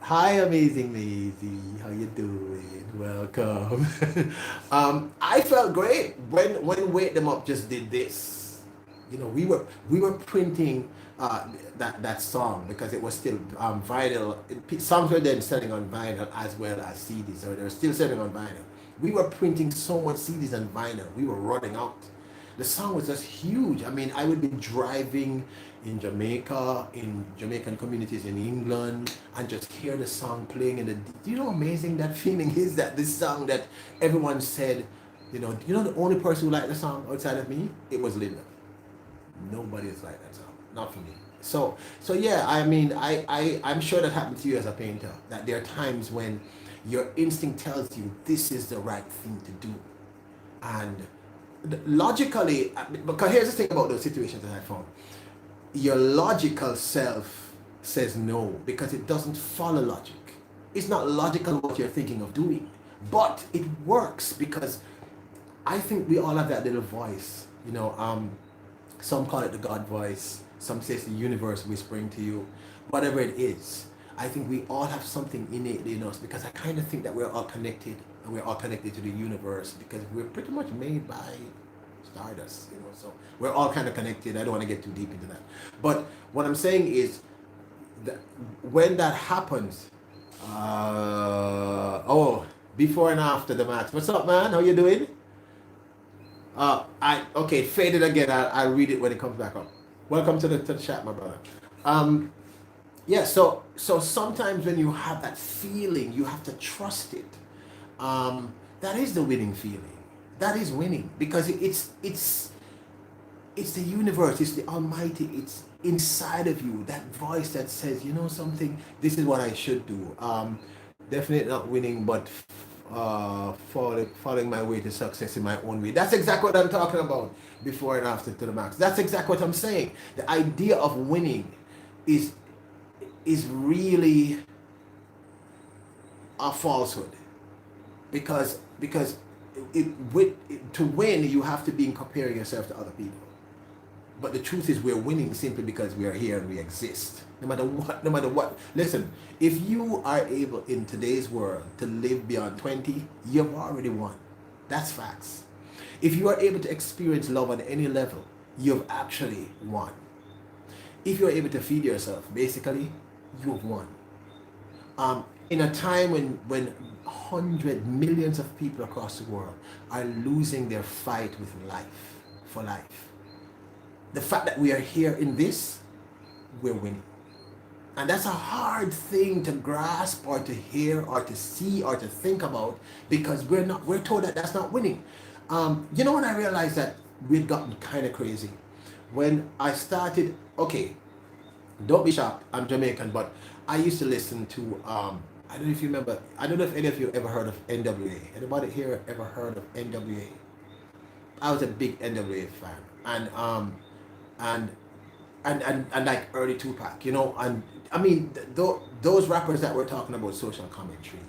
[SPEAKER 1] hi, amazing Maisie, how you doing? Welcome." I felt great when Wake Them Up just did this. We were printing that song because it was still vinyl. Songs were then selling on vinyl as well as CDs, so they're still selling on vinyl. We were printing so much CDs and vinyl, we were running out. The song was just huge. I mean, I would be driving in Jamaica, in Jamaican communities in England, and just hear the song playing. Do you know how amazing that feeling is? That this song that everyone said, the only person who liked the song outside of me, it was Linda. Nobody is like that song, not for me. So yeah, I mean, I'm sure that happened to you as a painter. That there are times when your instinct tells you this is the right thing to do, and logically, because here's the thing about those situations that I found, your logical self says no because it doesn't follow logic. It's not logical what you're thinking of doing, but it works because I think we all have that little voice. Some call it the God voice, some say it's the universe whispering to you, whatever it is. I think we all have something innately in us, because I kind of think that we're all connected, and we're all connected to the universe because we're pretty much made by stardust, so we're all kind of connected. I don't want to get too deep into that. But what I'm saying is that when that happens, before and after the match. What's up, man? How you doing? Okay, it faded again. I'll read it when it comes back up. Welcome to the chat, my brother. Yeah, so sometimes when you have that feeling, you have to trust it. That is the winning feeling. That is winning, because it's the universe, it's the Almighty, it's inside of you, that voice that says, something, this is what I should do. Definitely not winning, but following my way to success in my own way. That's exactly what I'm talking about. Before and after to the max. That's exactly what I'm saying. The idea of winning is really a falsehood, because to win, you have to be comparing yourself to other people. But the truth is, we're winning simply because we are here and we exist. No matter what. Listen, if you are able in today's world to live beyond 20, you've already won. That's facts. If you are able to experience love on any level, you've actually won. If you're able to feed yourself, basically, you've won. In a time when millions of people across the world are losing their fight with life, for life, the fact that we are here in this, we're winning. And that's a hard thing to grasp or to hear or to see or to think about, because we're told that that's not winning. When I realized that we'd gotten kind of crazy, when I started, okay, don't be shocked, I'm Jamaican, but I used to listen to, I don't know if you remember, I don't know if any of you ever heard of NWA. Anybody here ever heard of NWA? I was a big NWA fan, and like early Tupac, and I mean, those rappers that we're talking about, social commentary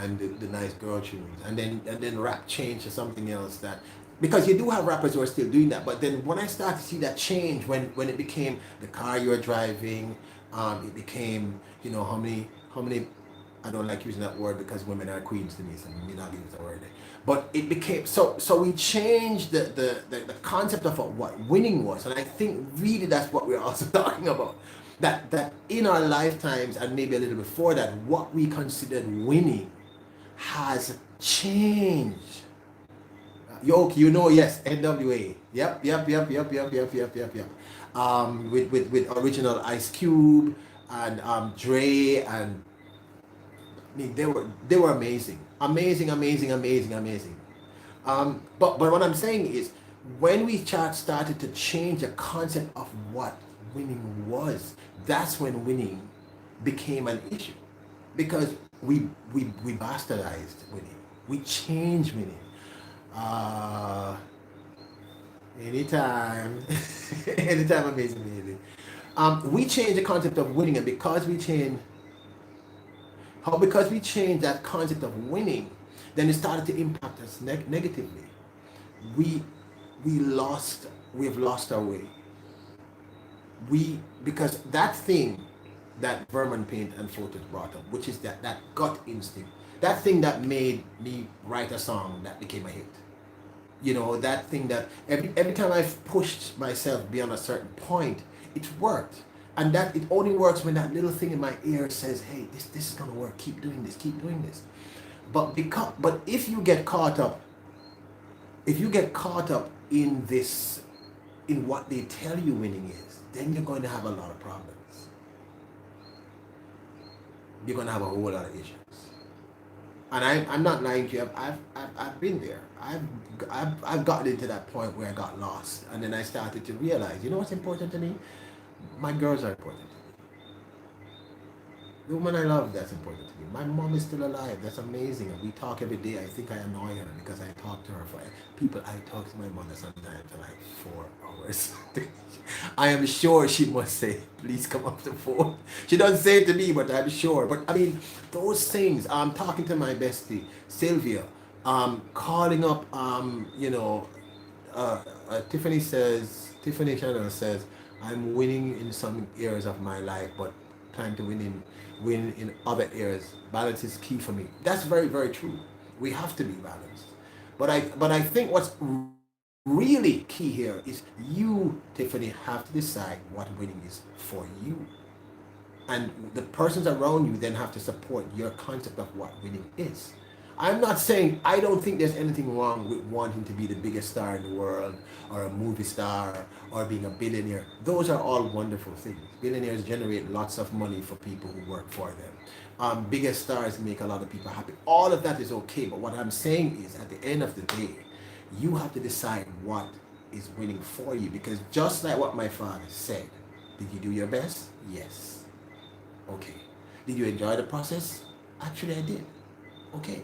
[SPEAKER 1] and the nice girl tunes, and then rap changed to something else, that because you do have rappers who are still doing that. But then when I started to see that change, when it became the car you're driving, it became, how many I don't like using that word because women are queens to me, so we not use that word. But it became so we changed the concept of what winning was, and I think really that's what we're also talking about. That in our lifetimes, and maybe a little before that, what we considered winning has changed. You know, yes, NWA. Yep. With original Ice Cube and Dre, and I mean they were amazing, amazing. But what I'm saying is, when we started to change the concept of what winning was, that's when winning became an issue, because we bastardized winning. We changed winning. Uh, anytime, anytime, amazing. We changed the concept of winning, and because we changed that concept of winning, then it started to impact us negatively. We we've lost our way. Because that thing that Vernon Paint and Photos brought up, which is that gut instinct, that thing that made me write a song that became a hit. That thing that every time I've pushed myself beyond a certain point, it worked. And that it only works when that little thing in my ear says, hey, this is gonna work, keep doing this. But if you get caught up in this, in what they tell you winning is, then you're going to have a lot of problems. You're going to have a whole lot of issues. And I'm not lying to you. I've been there. I've gotten into that point where I got lost, and then I started to realize, you know what's important to me? My girls are important. The woman I love, that's important to me. My mom is still alive. That's amazing. We talk every day. I think I annoy her because I talk to her I talk to my mother sometimes for like 4 hours. I am sure she must say, please come off the phone. She doesn't say it to me, but I'm sure. But I mean, those things, I'm talking to my bestie, Sylvia, calling up, Tiffany Chanel says, I'm winning in some areas of my life, but time to win in other areas. Balance is key for me. That's very, very true. We have to be balanced. But I think what's really key here is you, Tiffany, have to decide what winning is for you. And the persons around you then have to support your concept of what winning is. I'm not saying, I don't think there's anything wrong with wanting to be the biggest star in the world, or a movie star, or being a billionaire. Those are all wonderful things. Billionaires generate lots of money for people who work for them. Biggest stars make a lot of people happy. All of that is okay, but what I'm saying is, at the end of the day, you have to decide what is winning for you. Because just like what my father said, did you do your best? Yes. Okay. Did you enjoy the process? Actually, I did. Okay.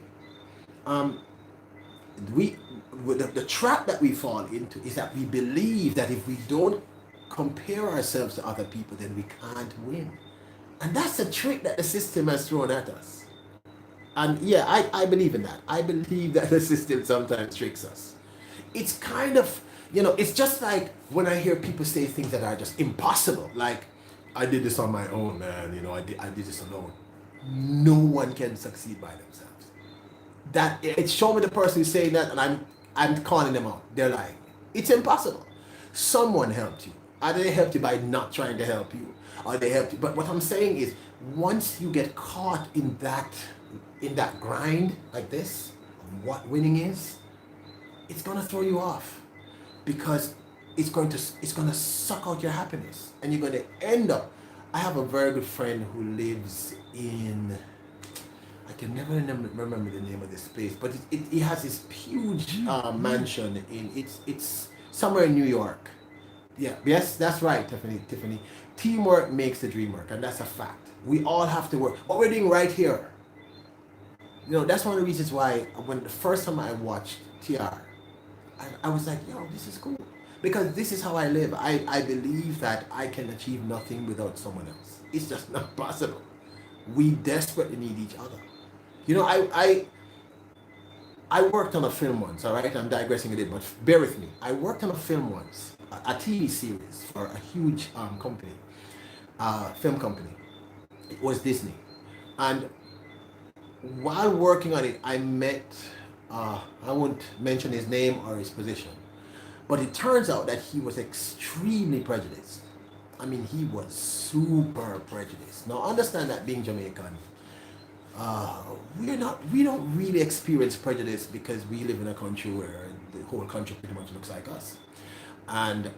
[SPEAKER 1] The trap that we fall into is that we believe that if we don't compare ourselves to other people, then we can't win. And that's the trick that the system has thrown at us. And yeah, I believe in that. I believe that the system sometimes tricks us. It's kind of, it's just like when I hear people say things that are just impossible. Like, I did this on my own, man. I did this alone. No one can succeed by themselves. That it's show me the person who's saying that, and I'm calling them out. They're lying. It's impossible. Someone helped you. Either they helped you by not trying to help you, or they helped you. But what I'm saying is, once you get caught in that grind like this, what winning is, it's gonna throw you off, because it's gonna suck out your happiness, and you're gonna end up. I have a very good friend who lives in, I can never remember the name of this place, but it has this huge mansion it's somewhere in New York. Yeah, yes, that's right, Tiffany. Teamwork makes the dream work, and that's a fact. We all have to work. What we're doing right here, that's one of the reasons why when the first time I watched TR, I was like, yo, this is cool. Because this is how I live. I believe that I can achieve nothing without someone else. It's just not possible. We desperately need each other. I worked on a film once, all right? I'm digressing a bit, but bear with me. I worked on a film once, a TV series for a huge company, film company. It was Disney. And while working on it, I met, I won't mention his name or his position, but it turns out that he was extremely prejudiced. I mean, he was super prejudiced. Now, understand that being Jamaican, we don't really experience prejudice because we live in a country where the whole country pretty much looks like us. And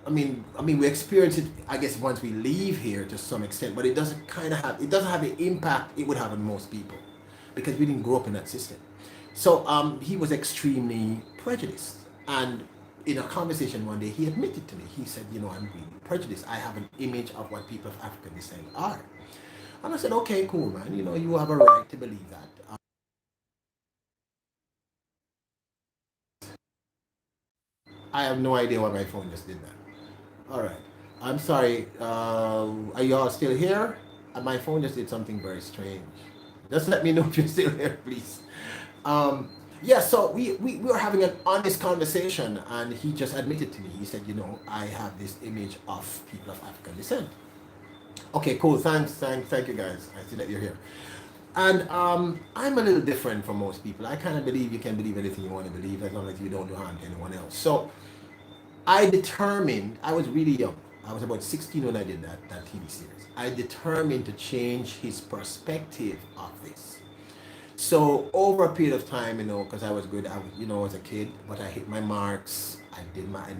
[SPEAKER 1] we experience it, I guess, once we leave here to some extent, but it doesn't have the impact it would have on most people because we didn't grow up in that system. So he was extremely prejudiced, and in a conversation one day, he admitted to me. He said, I'm really prejudiced. I have an image of what people of African descent are. And I said, okay, cool, man. You have a right to believe that. I have no idea why my phone just did that. All right. I'm sorry. Are you all still here? My phone just did something very strange. Just let me know if you're still here, please. Yeah, so we were having an honest conversation, and he just admitted to me. He said, I have this image of people of African descent. Okay, cool. Thank you, guys. I see that you're here. And I'm a little different from most people. I kind of believe you can believe anything you want to believe as long as you don't do harm to anyone else. So I was really young. I was about 16 when I did that TV series. I determined to change his perspective of this. So over a period of time, because I was good, as a kid, but I hit my marks. I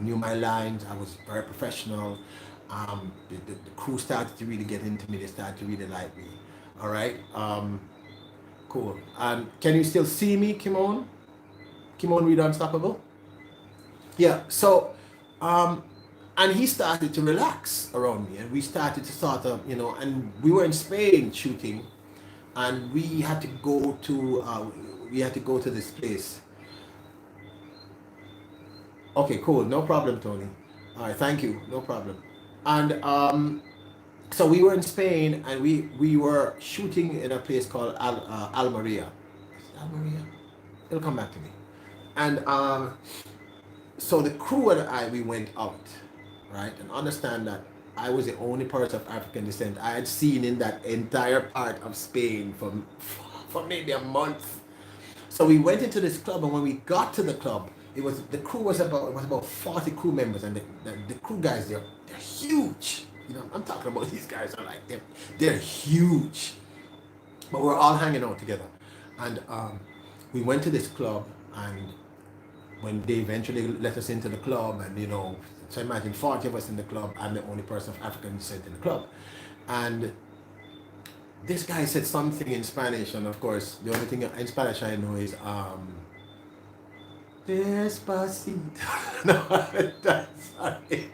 [SPEAKER 1] knew my lines. I was very professional. The crew started to really get into me. They started to really like me. All right. Cool. Can you still see me, Kimon? Kimon Read Unstoppable? Yeah. So, and he started to relax around me, and we started to sort of, and we were in Spain shooting, and we had to go to this place. Okay, cool. No problem, Tony. All right, thank you. No problem. And so we were in Spain, and we were shooting in a place called Almeria. Almeria? It'll come back to me. And so the crew and we went out, right? And understand that I was the only person of African descent I had seen in that entire part of Spain for maybe a month. So we went into this club, and when we got to the club, it was about 40 crew members, and the crew guys, they're huge. I'm talking about these guys are like they're huge. But we're all hanging out together. And we went to this club, and when they eventually let us into the club, and so imagine 40 of us in the club, I'm the only person of African descent in the club. And this guy said something in Spanish, and of course the only thing in Spanish I know is Despacito. No, that's sorry.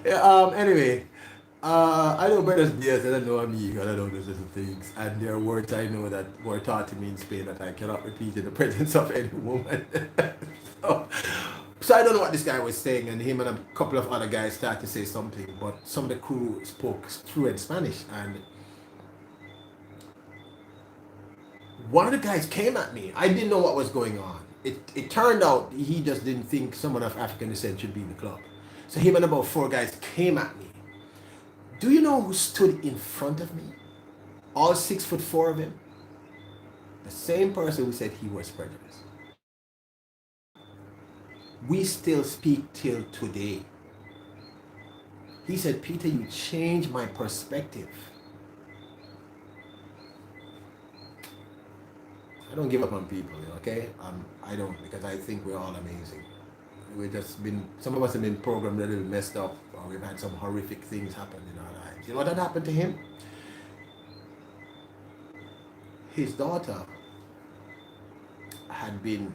[SPEAKER 1] Yeah, anyway, I know Buenos Dias, and I know amigo, and I know those little things, and there are words I know that were taught to me in Spain that I cannot repeat in the presence of any woman. So I don't know what this guy was saying, and him and a couple of other guys started to say something, but some of the crew spoke fluent Spanish, and one of the guys came at me. I didn't know what was going on. It turned out he just didn't think someone of African descent should be in the club. So him and about 4 guys came at me. Do you know who stood in front of me? All 6'4" of him. The same person who said he was prejudiced. We still speak till today. He said, Peter, you changed my perspective. I don't give up on people, okay? I don't, because I think we're all amazing. Some of us have been programmed a little messed up, or we've had some horrific things happen in our lives. You know what had happened to him? His daughter had been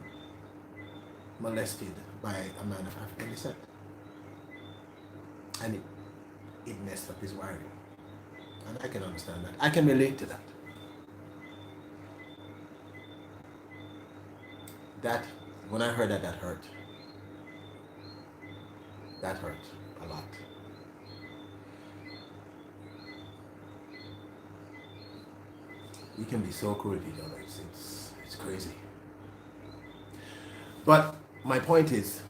[SPEAKER 1] molested by a man of African descent. And it messed up his wiring. And I can understand that. I can relate to that. When I heard that hurt. That hurt a lot. We can be so cruel to each other. It's crazy. But my point is,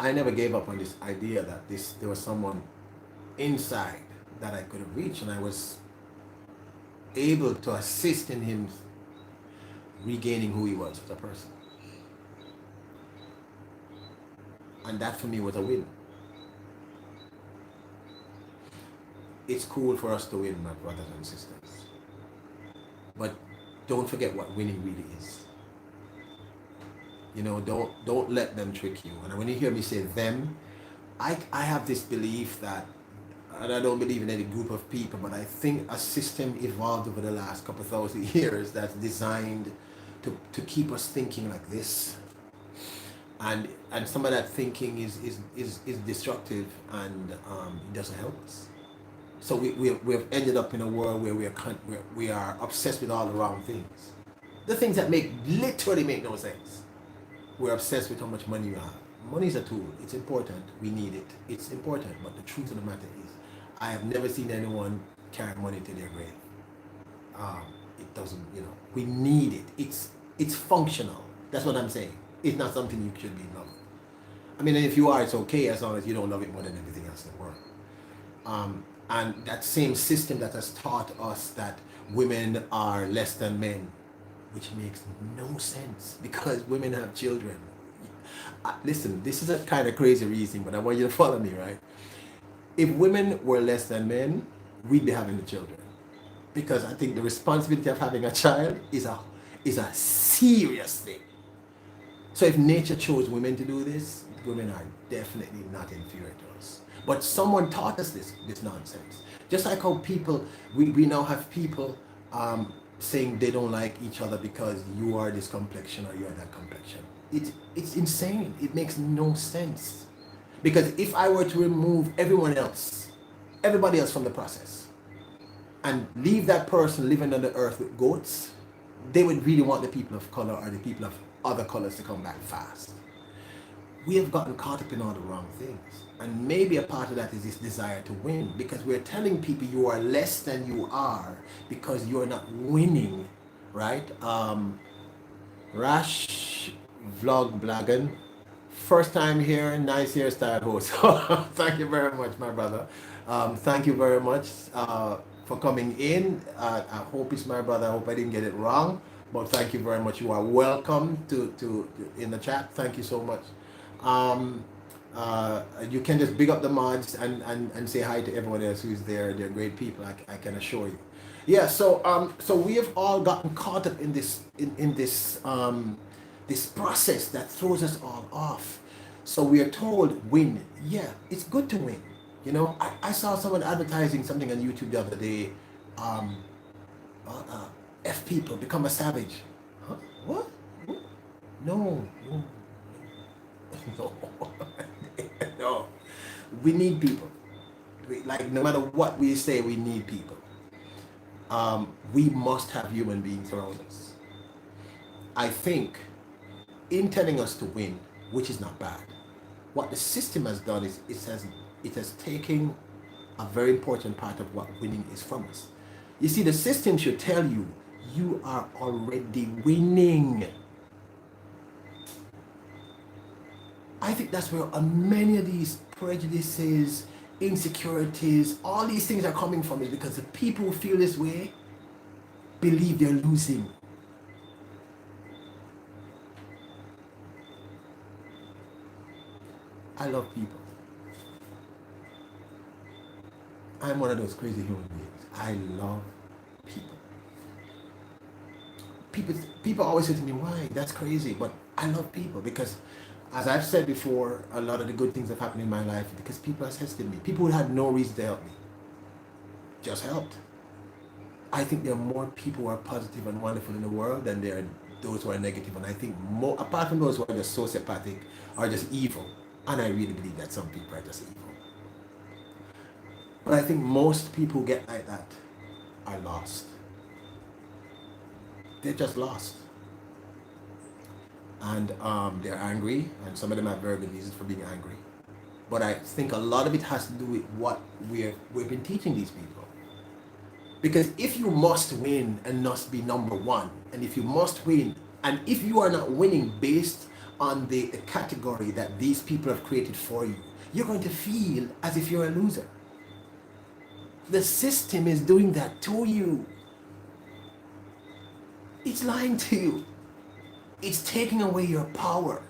[SPEAKER 1] I never gave up on this idea that there was someone inside that I could have reached, and I was able to assist in him regaining who he was as a person. And that for me was a win. It's cool for us to win, my brothers and sisters. But don't forget what winning really is. You know, don't let them trick you. And when you hear me say them, I have this belief that, and I don't believe in any group of people, but I think a system evolved over the last couple of thousand years that's designed to keep us thinking like this. And some of that thinking is destructive, and it doesn't help us. So we've ended up in a world where we are obsessed with all the wrong things. The things that literally make no sense. We're obsessed with how much money you have. Money is a tool. It's important. We need it. It's important. But the truth of the matter is, I have never seen anyone carry money to their grave. It doesn't, we need it. It's functional. That's what I'm saying. It's not something you should be in love with. I mean, if you are, it's okay as long as you don't love it more than everything else in the world. And that same system that has taught us that women are less than men, which makes no sense because women have children. Listen, this is a kind of crazy reasoning, but I want you to follow me, right? If women were less than men, we'd be having the children. Because I think the responsibility of having a child is a serious thing. So if nature chose women to do this, women are definitely not inferior to us. But someone taught us this nonsense. Just like how we now have people saying they don't like each other because you are this complexion or you are that complexion. It's insane. It makes no sense. Because if I were to remove everybody else from the process, and leave that person living on the earth with goats, they would really want the people of color or the people of other colors to come back fast. We have gotten caught up in all the wrong things. And maybe a part of that is this desire to win, because we're telling people you are less than you are because you're not winning, right? Rash Vlog Blagan, first time here, nice hairstyle host. Thank you very much, my brother. Thank you very much for coming in. I hope it's my brother. I hope I didn't get it wrong. But thank you very much. You are welcome to in the chat. Thank you so much. You can just big up the mods and say hi to everyone else who's there. They're great people, I can assure you. Yeah, so we have all gotten caught up in this this process that throws us all off. So we are told win. Yeah, it's good to win. I saw someone advertising something on YouTube the other day. F people, become a savage. Huh? What? No. No. No. We need people. No matter what we say, we need people. We must have human beings around us. I think in telling us to win, which is not bad, what the system has done is it has taken a very important part of what winning is from us. You see, the system should tell you, you are already winning. I think that's where many of these prejudices, insecurities, all these things are coming from, is because the people who feel this way believe they're losing. I love people. I'm one of those crazy human beings. I love people. People always say to me, why? That's crazy. But I love people because, as I've said before, a lot of the good things have happened in my life because people assisted me. People who had no reason to help me just helped. I think there are more people who are positive and wonderful in the world than there are those who are negative. And I think more, apart from those who are just sociopathic, are just evil. And I really believe that some people are just evil. But I think most people who get like that are lost. They're just lost. And they're angry, and some of them have very good reasons for being angry. But I think a lot of it has to do with what we've been teaching these people. Because if you must win and must be number one, and if you must win, and if you are not winning based on the category that these people have created for you, you're going to feel as if you're a loser. The system is doing that to you. It's lying to you. It's taking away your power.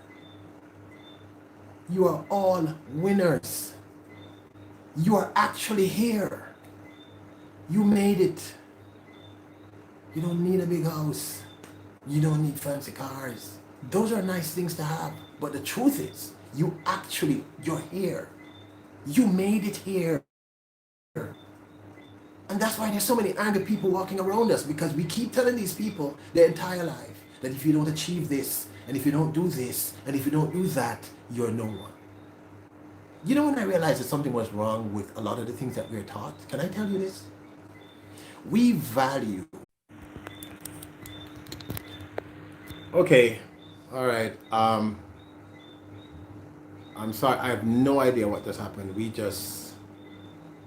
[SPEAKER 1] You are all winners. You are actually here. You made it. You don't need a big house. You don't need fancy cars. Those are nice things to have. But the truth is, you're here. You made it here. And that's why there's so many angry people walking around us, because we keep telling these people their entire life that if you don't achieve this, and if you don't do this, and if you don't do that, you're no one. You know when I realized that something was wrong with a lot of the things that we're taught? Can I tell you this? We value. Okay, all right. I'm sorry. I have no idea what just happened.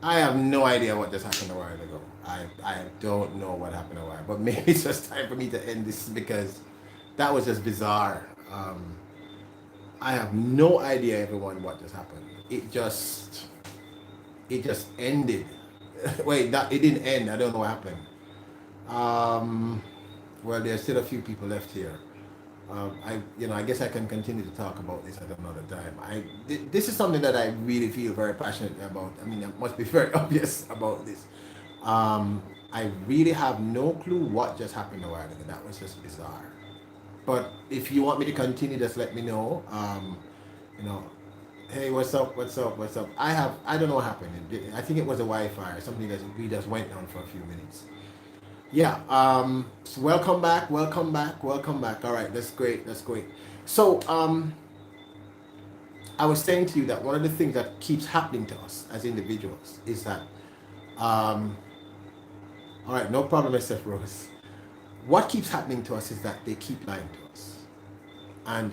[SPEAKER 1] I have no idea what just happened a while ago. I don't know what happened a while, but maybe it's just time for me to end this because that was just bizarre. I have no idea, everyone, what just happened. It just ended. Wait, it didn't end. I don't know what happened. Well, there's still a few people left here. I guess I can continue to talk about this at another time. This is something that I really feel very passionate about. I mean, it must be very obvious about this. I really have no clue what just happened a while ago. That was just bizarre. But if you want me to continue, just let me know. You know, hey, what's up? What's up? What's up? I don't know what happened. I think it was a Wi-Fi or something that we just went on for a few minutes. Yeah. So welcome back. Welcome back. Welcome back. All right. That's great. That's great. So I was saying to you that one of the things that keeps happening to us as individuals is that all right, no problem, SF Rose. What keeps happening to us is that they keep lying to us. And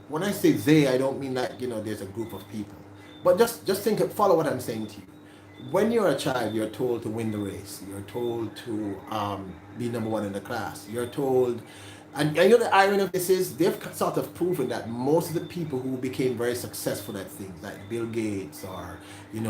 [SPEAKER 1] when I say they, I don't mean that, there's a group of people. But just follow what I'm saying to you. When you're a child, you're told to win the race. You're told to be number one in the class. You're told, and the irony of this is they've sort of proven that most of the people who became very successful at things like Bill Gates or the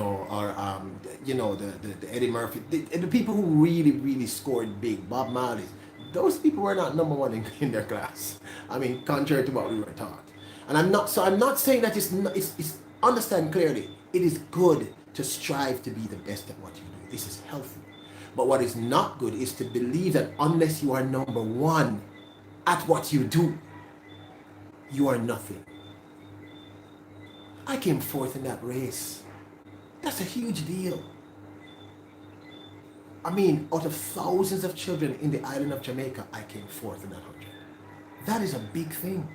[SPEAKER 1] Eddie Murphy, the people who really really scored big, Bob Marley, those people were not number one in their class. I mean, contrary to what we were taught. And I'm not saying that it's understand clearly. It is good to strive to be the best at what you do. This is healthy. But what is not good is to believe that unless you are number one at what you do, you are nothing. I came fourth in that race. That's a huge deal. I mean, out of thousands of children in the island of Jamaica, I came fourth in that 100. That is a big thing.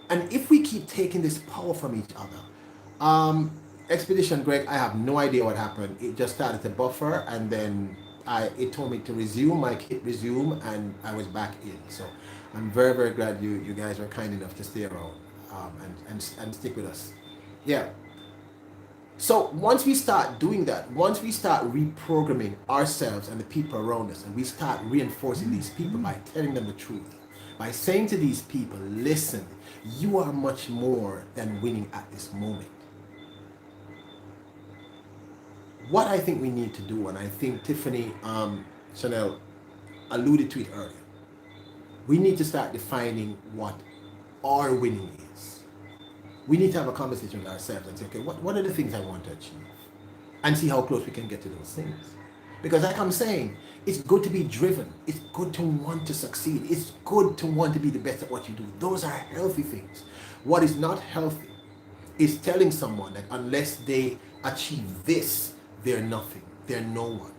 [SPEAKER 1] And if we keep taking this power from each other, Expedition Greg, I have no idea what happened. It just started to buffer, and then it told me to resume. I hit resume, and I was back in. So I'm very, very glad you guys were kind enough to stay around and stick with us. Yeah. So once we start doing that, once we start reprogramming ourselves and the people around us, and we start reinforcing these people by telling them the truth, by saying to these people, listen, you are much more than winning at this moment. What I think we need to do, and I think Tiffany Chanel alluded to it earlier, we need to start defining what our winning is. We need to have a conversation with ourselves and say, okay, what are the things I want to achieve? And see how close we can get to those things. Because like I'm saying, it's good to be driven. It's good to want to succeed. It's good to want to be the best at what you do. Those are healthy things. What is not healthy is telling someone that unless they achieve this, they're nothing. They're no one.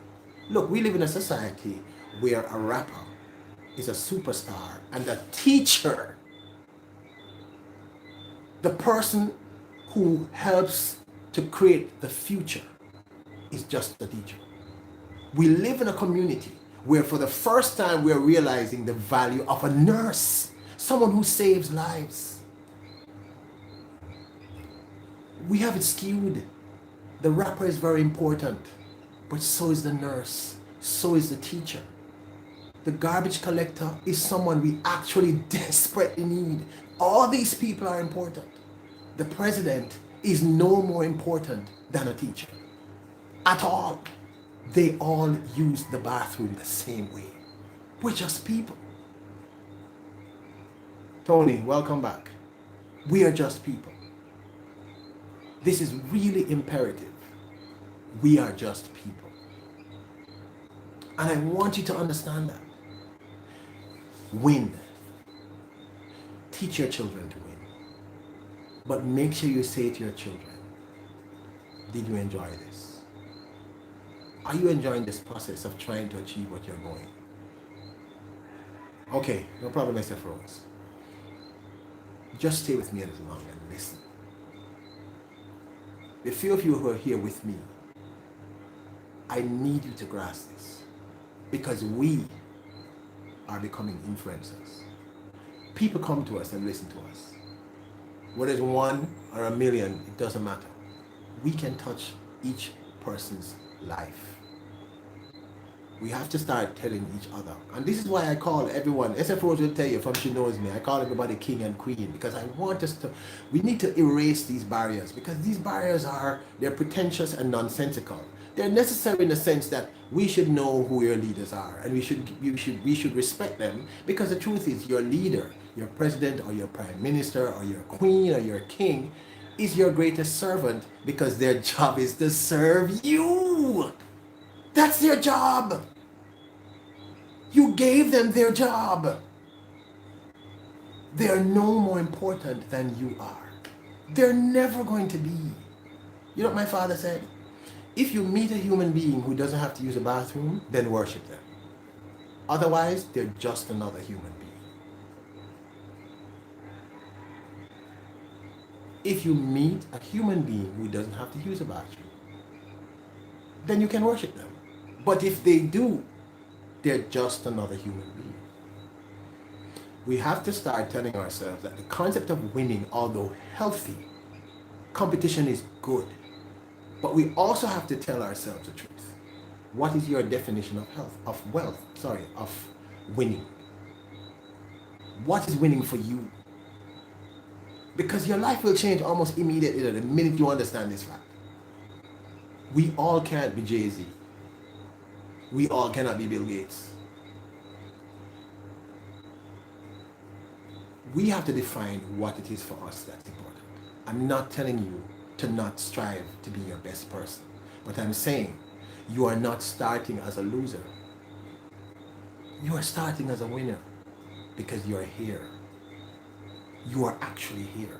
[SPEAKER 1] Look, we live in a society where a rapper is a superstar and a teacher, the person who helps to create the future, is just a teacher. We live in a community where for the first time we're realizing the value of a nurse, someone who saves lives. We have it skewed. The rapper is very important, but so is the nurse, so is the teacher. The garbage collector is someone we actually desperately need. All these people are important. The president is no more important than a teacher at all. They all use the bathroom the same way. We're just people. Tony, welcome back. We are just people. This is really imperative. We are just people. And I want you to understand that. Win. Teach your children to win. But make sure you say to your children, did you enjoy this? Are you enjoying this process of trying to achieve what you're going? Okay, no problem, SF Rose. Just stay with me a little longer and listen. The few of you who are here with me, I need you to grasp this, because we are becoming influencers. People come to us and listen to us. Whether it's 1 or 1 million, it doesn't matter. We can touch each person's life. We have to start telling each other. And this is why I call everyone, SF Rose will tell you from she knows me, I call everybody king and queen, because I want us to, we need to erase these barriers, because these barriers they're pretentious and nonsensical. They're necessary in the sense that we should know who your leaders are, and we should respect them, because the truth is your leader, your president or your prime minister or your queen or your king is your greatest servant, because their job is to serve you. That's their job. You gave them their job. They are no more important than you are. They're never going to be. You know what my father said? If you meet a human being who doesn't have to use a bathroom, then worship them. Otherwise, they're just another human being. If you meet a human being who doesn't have to use a bathroom, then you can worship them. But if they do, they're just another human being. We have to start telling ourselves that the concept of winning, although healthy, competition is good. But we also have to tell ourselves the truth. What is your definition of winning? What is winning for you? Because your life will change almost immediately the minute you understand this fact. We all can't be Jay-Z. We all cannot be Bill Gates. We have to define what it is for us that's important. I'm not telling you to not strive to be your best person, but I'm saying you are not starting as a loser. You are starting as a winner, because you're here. You are actually here.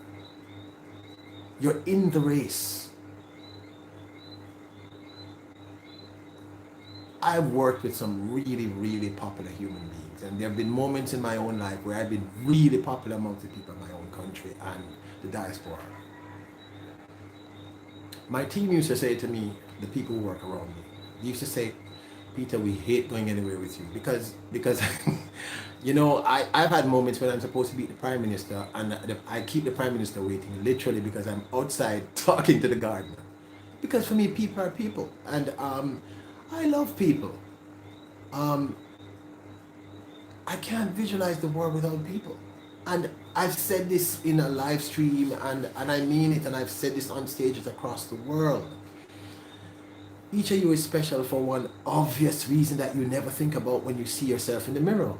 [SPEAKER 1] You're in the race. I've worked with some really, really popular human beings, and there have been moments in my own life where I've been really popular amongst the people in my own country and the diaspora. My team used to say to me, the people who work around me, they used to say, Peter, we hate going anywhere with you, because you know, I've had moments when I'm supposed to meet the Prime Minister, and I keep the Prime Minister waiting, literally, because I'm outside talking to the gardener. Because for me, people are people, and I love people. I can't visualize the world without people. And I've said this in a live stream, and I mean it, and I've said this on stages across the world. Each of you is special for one obvious reason that you never think about when you see yourself in the mirror.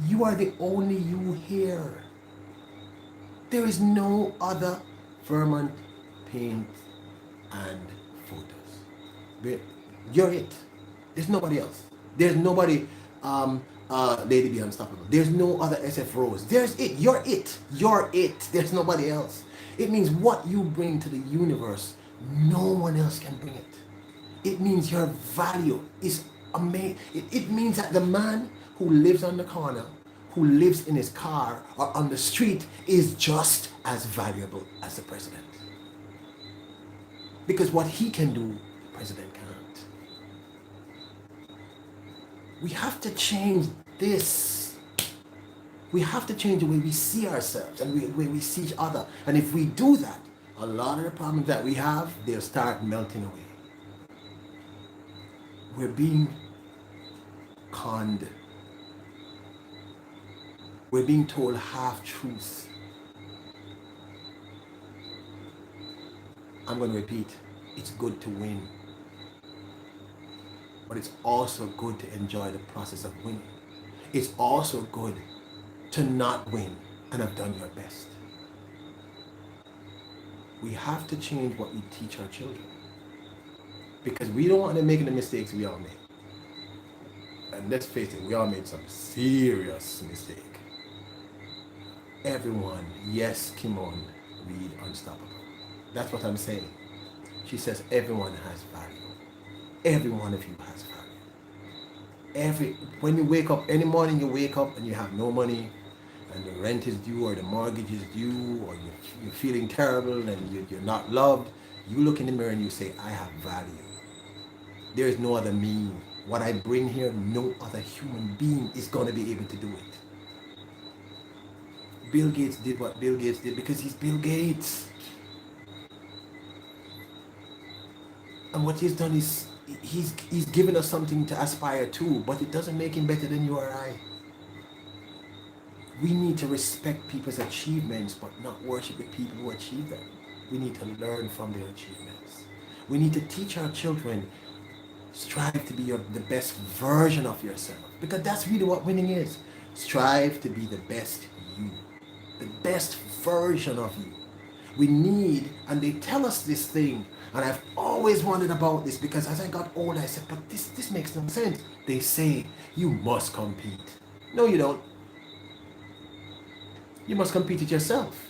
[SPEAKER 1] You are the only you here. There is no other Vermont paint and photos. You're it. There's nobody else. There's nobody Lady Be Unstoppable. There's no other SF Rose. There's it. You're it. You're it. There's nobody else. It means what you bring to the universe, no one else can bring it. It means your value is amazing. It means that the man who lives on the corner, who lives in his car or on the street, is just as valuable as the president. Because what he can do, the president can't. We have to change this. We have to change the way we see ourselves and the way we see each other. And if we do that, a lot of the problems that we have, they'll start melting away. We're being conned. We're being told half-truths. I'm going to repeat, it's good to win. But it's also good to enjoy the process of winning. It's also good to not win and have done your best. We have to change what we teach our children, because we don't want them making the mistakes we all make. and let's face it, we all made some serious mistake. Everyone, yes, Kimon, read Unstoppable. That's what I'm saying. She says everyone has value. Every one of you has value. When you wake up, any morning you wake up and you have no money, and the rent is due or the mortgage is due, or you're feeling terrible and you're not loved, you look in the mirror and you say, I have value. There is no other me. What I bring here, no other human being is going to be able to do it. Bill Gates did what Bill Gates did because he's Bill Gates. And what he's done is he's given us something to aspire to, but it doesn't make him better than you or I. We need to respect people's achievements, but not worship the people who achieve them. We need to learn from their achievements. We need to teach our children, strive to be the best version of yourself. Because that's really what winning is. Strive to be the best you. The best version of you. We need, and they tell us this thing, and I've always wondered about this because as I got older, I said, but this makes no sense. They say, you must compete. No, you don't. You must compete with yourself.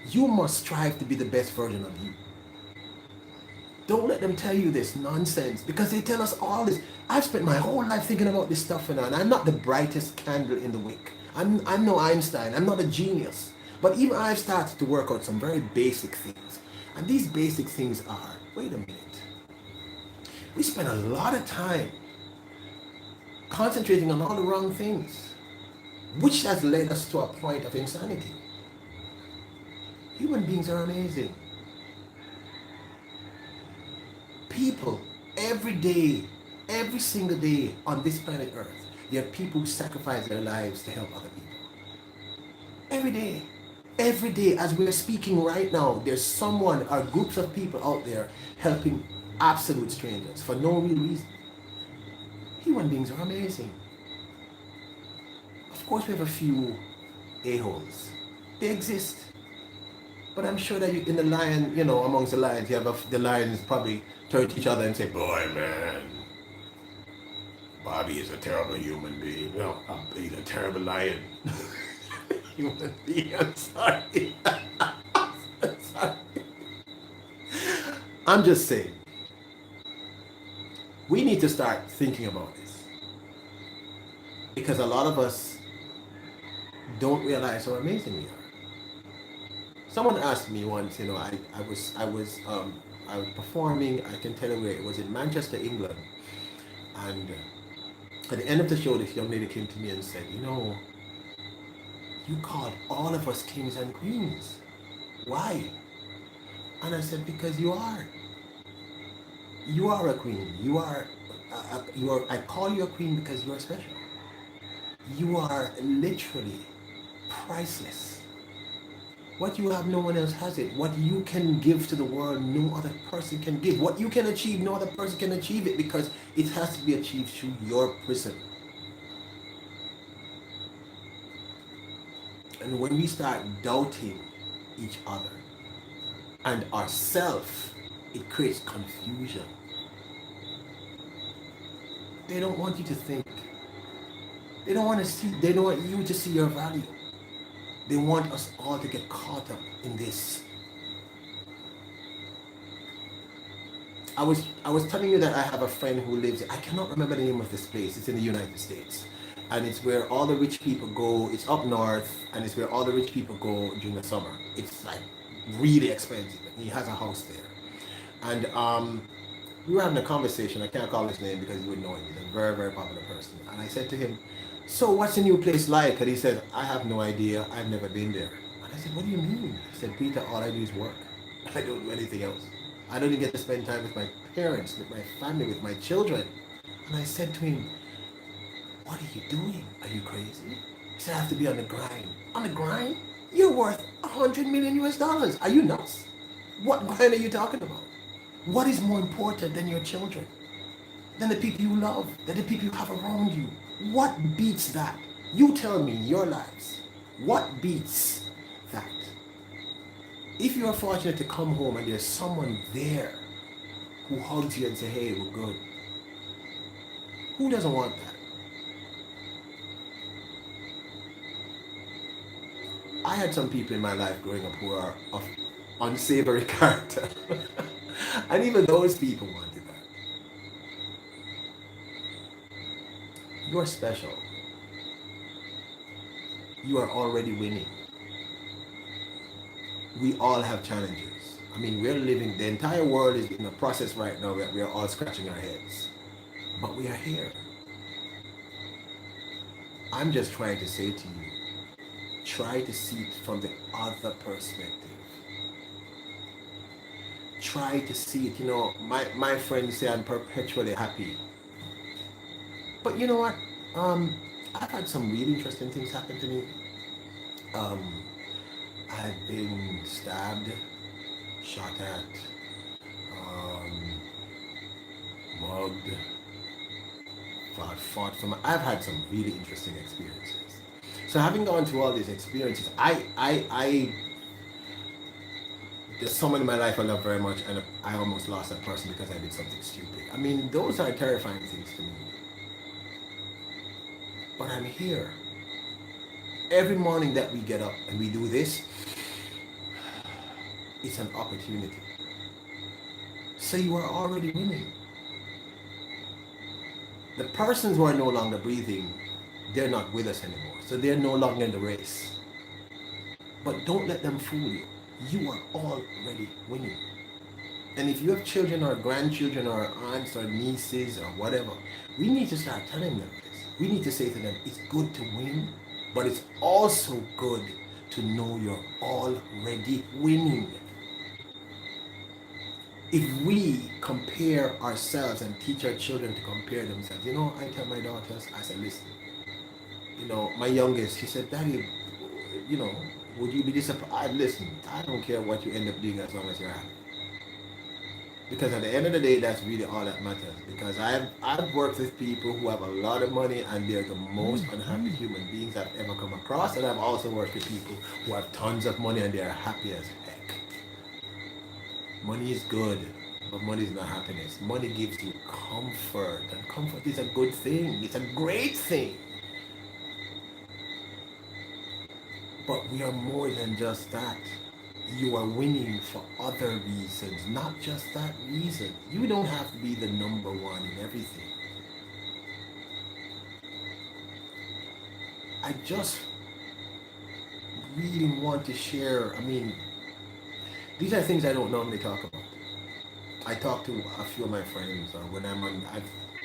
[SPEAKER 1] You must strive to be the best version of you. Don't let them tell you this nonsense because they tell us all this. I've spent my whole life thinking about this stuff and I'm not the brightest candle in the wick. I'm no Einstein. I'm not a genius. But even I've started to work out some very basic things. And these basic things are, wait a minute. We spend a lot of time concentrating on all the wrong things, which has led us to a point of insanity. Human beings are amazing. People, every day, every single day on this planet Earth, there are people who sacrifice their lives to help other people. Every day, as we're speaking right now, there's someone or groups of people out there helping absolute strangers for no real reason. Human beings are amazing. Of course, we have a few a-holes. They exist. But I'm sure that in the lion, amongst the lions, you have the lions probably turn to each other and say, boy, man, Bobby is a terrible human being. No, he's a terrible lion. Human being, I'm sorry. I'm sorry. I'm just saying, we need to start thinking about this. Because a lot of us don't realize how amazing we are. Someone asked me once, I was performing, I can tell you where it was, in Manchester, England. And at the end of the show, this young lady came to me and said, you called all of us kings and queens. Why? And I said, because you are. You are a queen. I call you a queen because you are special. You are literally priceless. What you have, no one else has it. What you can give to the world, no other person can give. What you can achieve, no other person can achieve it because it has to be achieved through your prism. And when we start doubting each other and ourselves, it creates confusion. They don't want you to think. They don't want you to see your value. They want us all to get caught up in this. I was telling you that I have a friend who lives, I cannot remember the name of this place. It's in the United States. And it's where all the rich people go. It's up north, and it's where all the rich people go during the summer. It's like really expensive. And he has a house there. And we were having a conversation. I can't call his name because you would know him. He's a very, very popular person. And I said to him, so what's the new place like? And he said, I have no idea. I've never been there. And I said, what do you mean? He said, Peter, all I do is work. I don't do anything else. I don't even get to spend time with my parents, with my family, with my children. And I said to him, what are you doing? Are you crazy? He said, I have to be on the grind. On the grind? You're worth $100 million US. Are you nuts? What grind are you talking about? What is more important than your children? Than the people you love? Than the people you have around you? What beats that? You tell me in your lives. What beats that? If you are fortunate to come home and there's someone there who hugs you and say, hey, we're good. Who doesn't want that? I had some people in my life growing up who are of unsavory character. And even those people wanted that. You're special. You are already winning. We all have challenges. I mean, we're living, the entire world is in a process right now where we are all scratching our heads. But we are here. I'm just trying to say to you, try to see it from the other perspective. Try to see it, my friends say I'm perpetually happy. But you know what? I've had some really interesting things happen to me. I've been stabbed, shot at, mugged, fought for I've had some really interesting experiences. So having gone through all these experiences, there's someone in my life I love very much, and I almost lost that person because I did something stupid. I mean, those are terrifying things to me. But I'm here. Every morning that we get up and we do this, it's an opportunity. So you are already winning. The persons who are no longer breathing, they're not with us anymore. So they're no longer in the race. But don't let them fool you. You are already winning. And if you have children or grandchildren or aunts or nieces or whatever, we need to start telling them this. We need to say to them, it's good to win, but it's also good to know you're already winning. If we compare ourselves and teach our children to compare themselves, I tell my daughters, I said, listen, my youngest, she said, Daddy, would you be disappointed? Listen, I don't care what you end up doing as long as you're happy. Because at the end of the day, that's really all that matters. Because I've worked with people who have a lot of money and they're the most unhappy human beings I've ever come across. And I've also worked with people who have tons of money and they're happy as heck. Money is good, but money is not happiness. Money gives you comfort, and comfort is a good thing. It's a great thing. But we are more than just that. You are winning for other reasons, not just that reason. You don't have to be the number one in everything. I just really want to share, these are things I don't normally talk about. I talk to a few of my friends, or when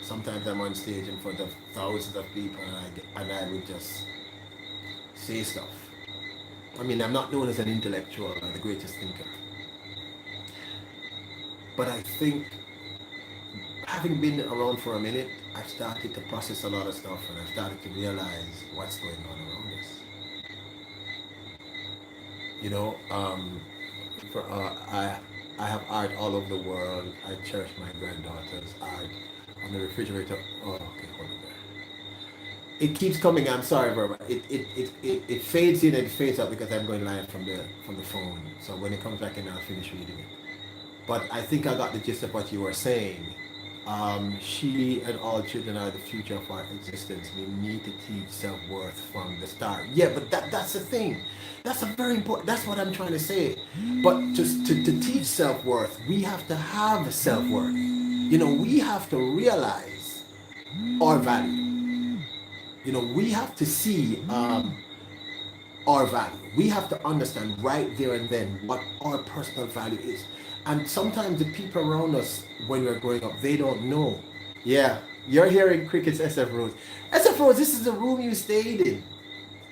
[SPEAKER 1] sometimes I'm on stage in front of thousands of people and I would just say stuff. I'm not known as an intellectual or the greatest thinker. But I think, having been around for a minute, I've started to process a lot of stuff and I've started to realize what's going on around us. I have art all over the world. I cherish my granddaughter's art on the refrigerator. Oh, okay, hold on there. It keeps coming. I'm sorry, Verba. It fades in and fades out because I'm going live from the phone. So when it comes back in, I'll finish reading it. But I think I got the gist of what you were saying. She and all children are the future of our existence. We need to teach self-worth from the start. Yeah, but that's the thing. That's a very important. That's what I'm trying to say. But to teach self-worth, we have to have self-worth. We have to realize our value. We have to see our value. We have to understand right there and then what our personal value is. And sometimes the people around us, when we're growing up, they don't know. Yeah, you're hearing Cricket's SF Rose. SF Rose, this is the room you stayed in.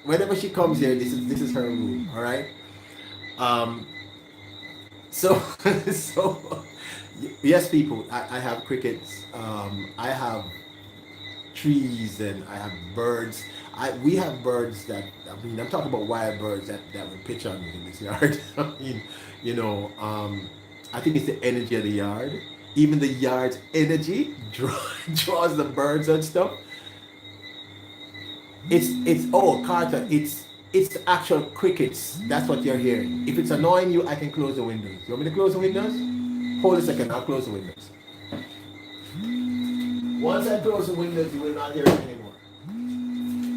[SPEAKER 1] Whenever she comes here, this is her room. All right. So yes, people. I have crickets. I have trees and I have birds. We have birds that, I'm talking about wild birds that would pitch on me in this yard. I think it's the energy of the yard. Even the yard's energy draws the birds and stuff. Carter, it's the actual crickets. That's what you're hearing. If it's annoying you, I can close the windows. You want me to close the windows? Hold a second, I'll close the windows. Once I close the windows, you will not hear it anymore.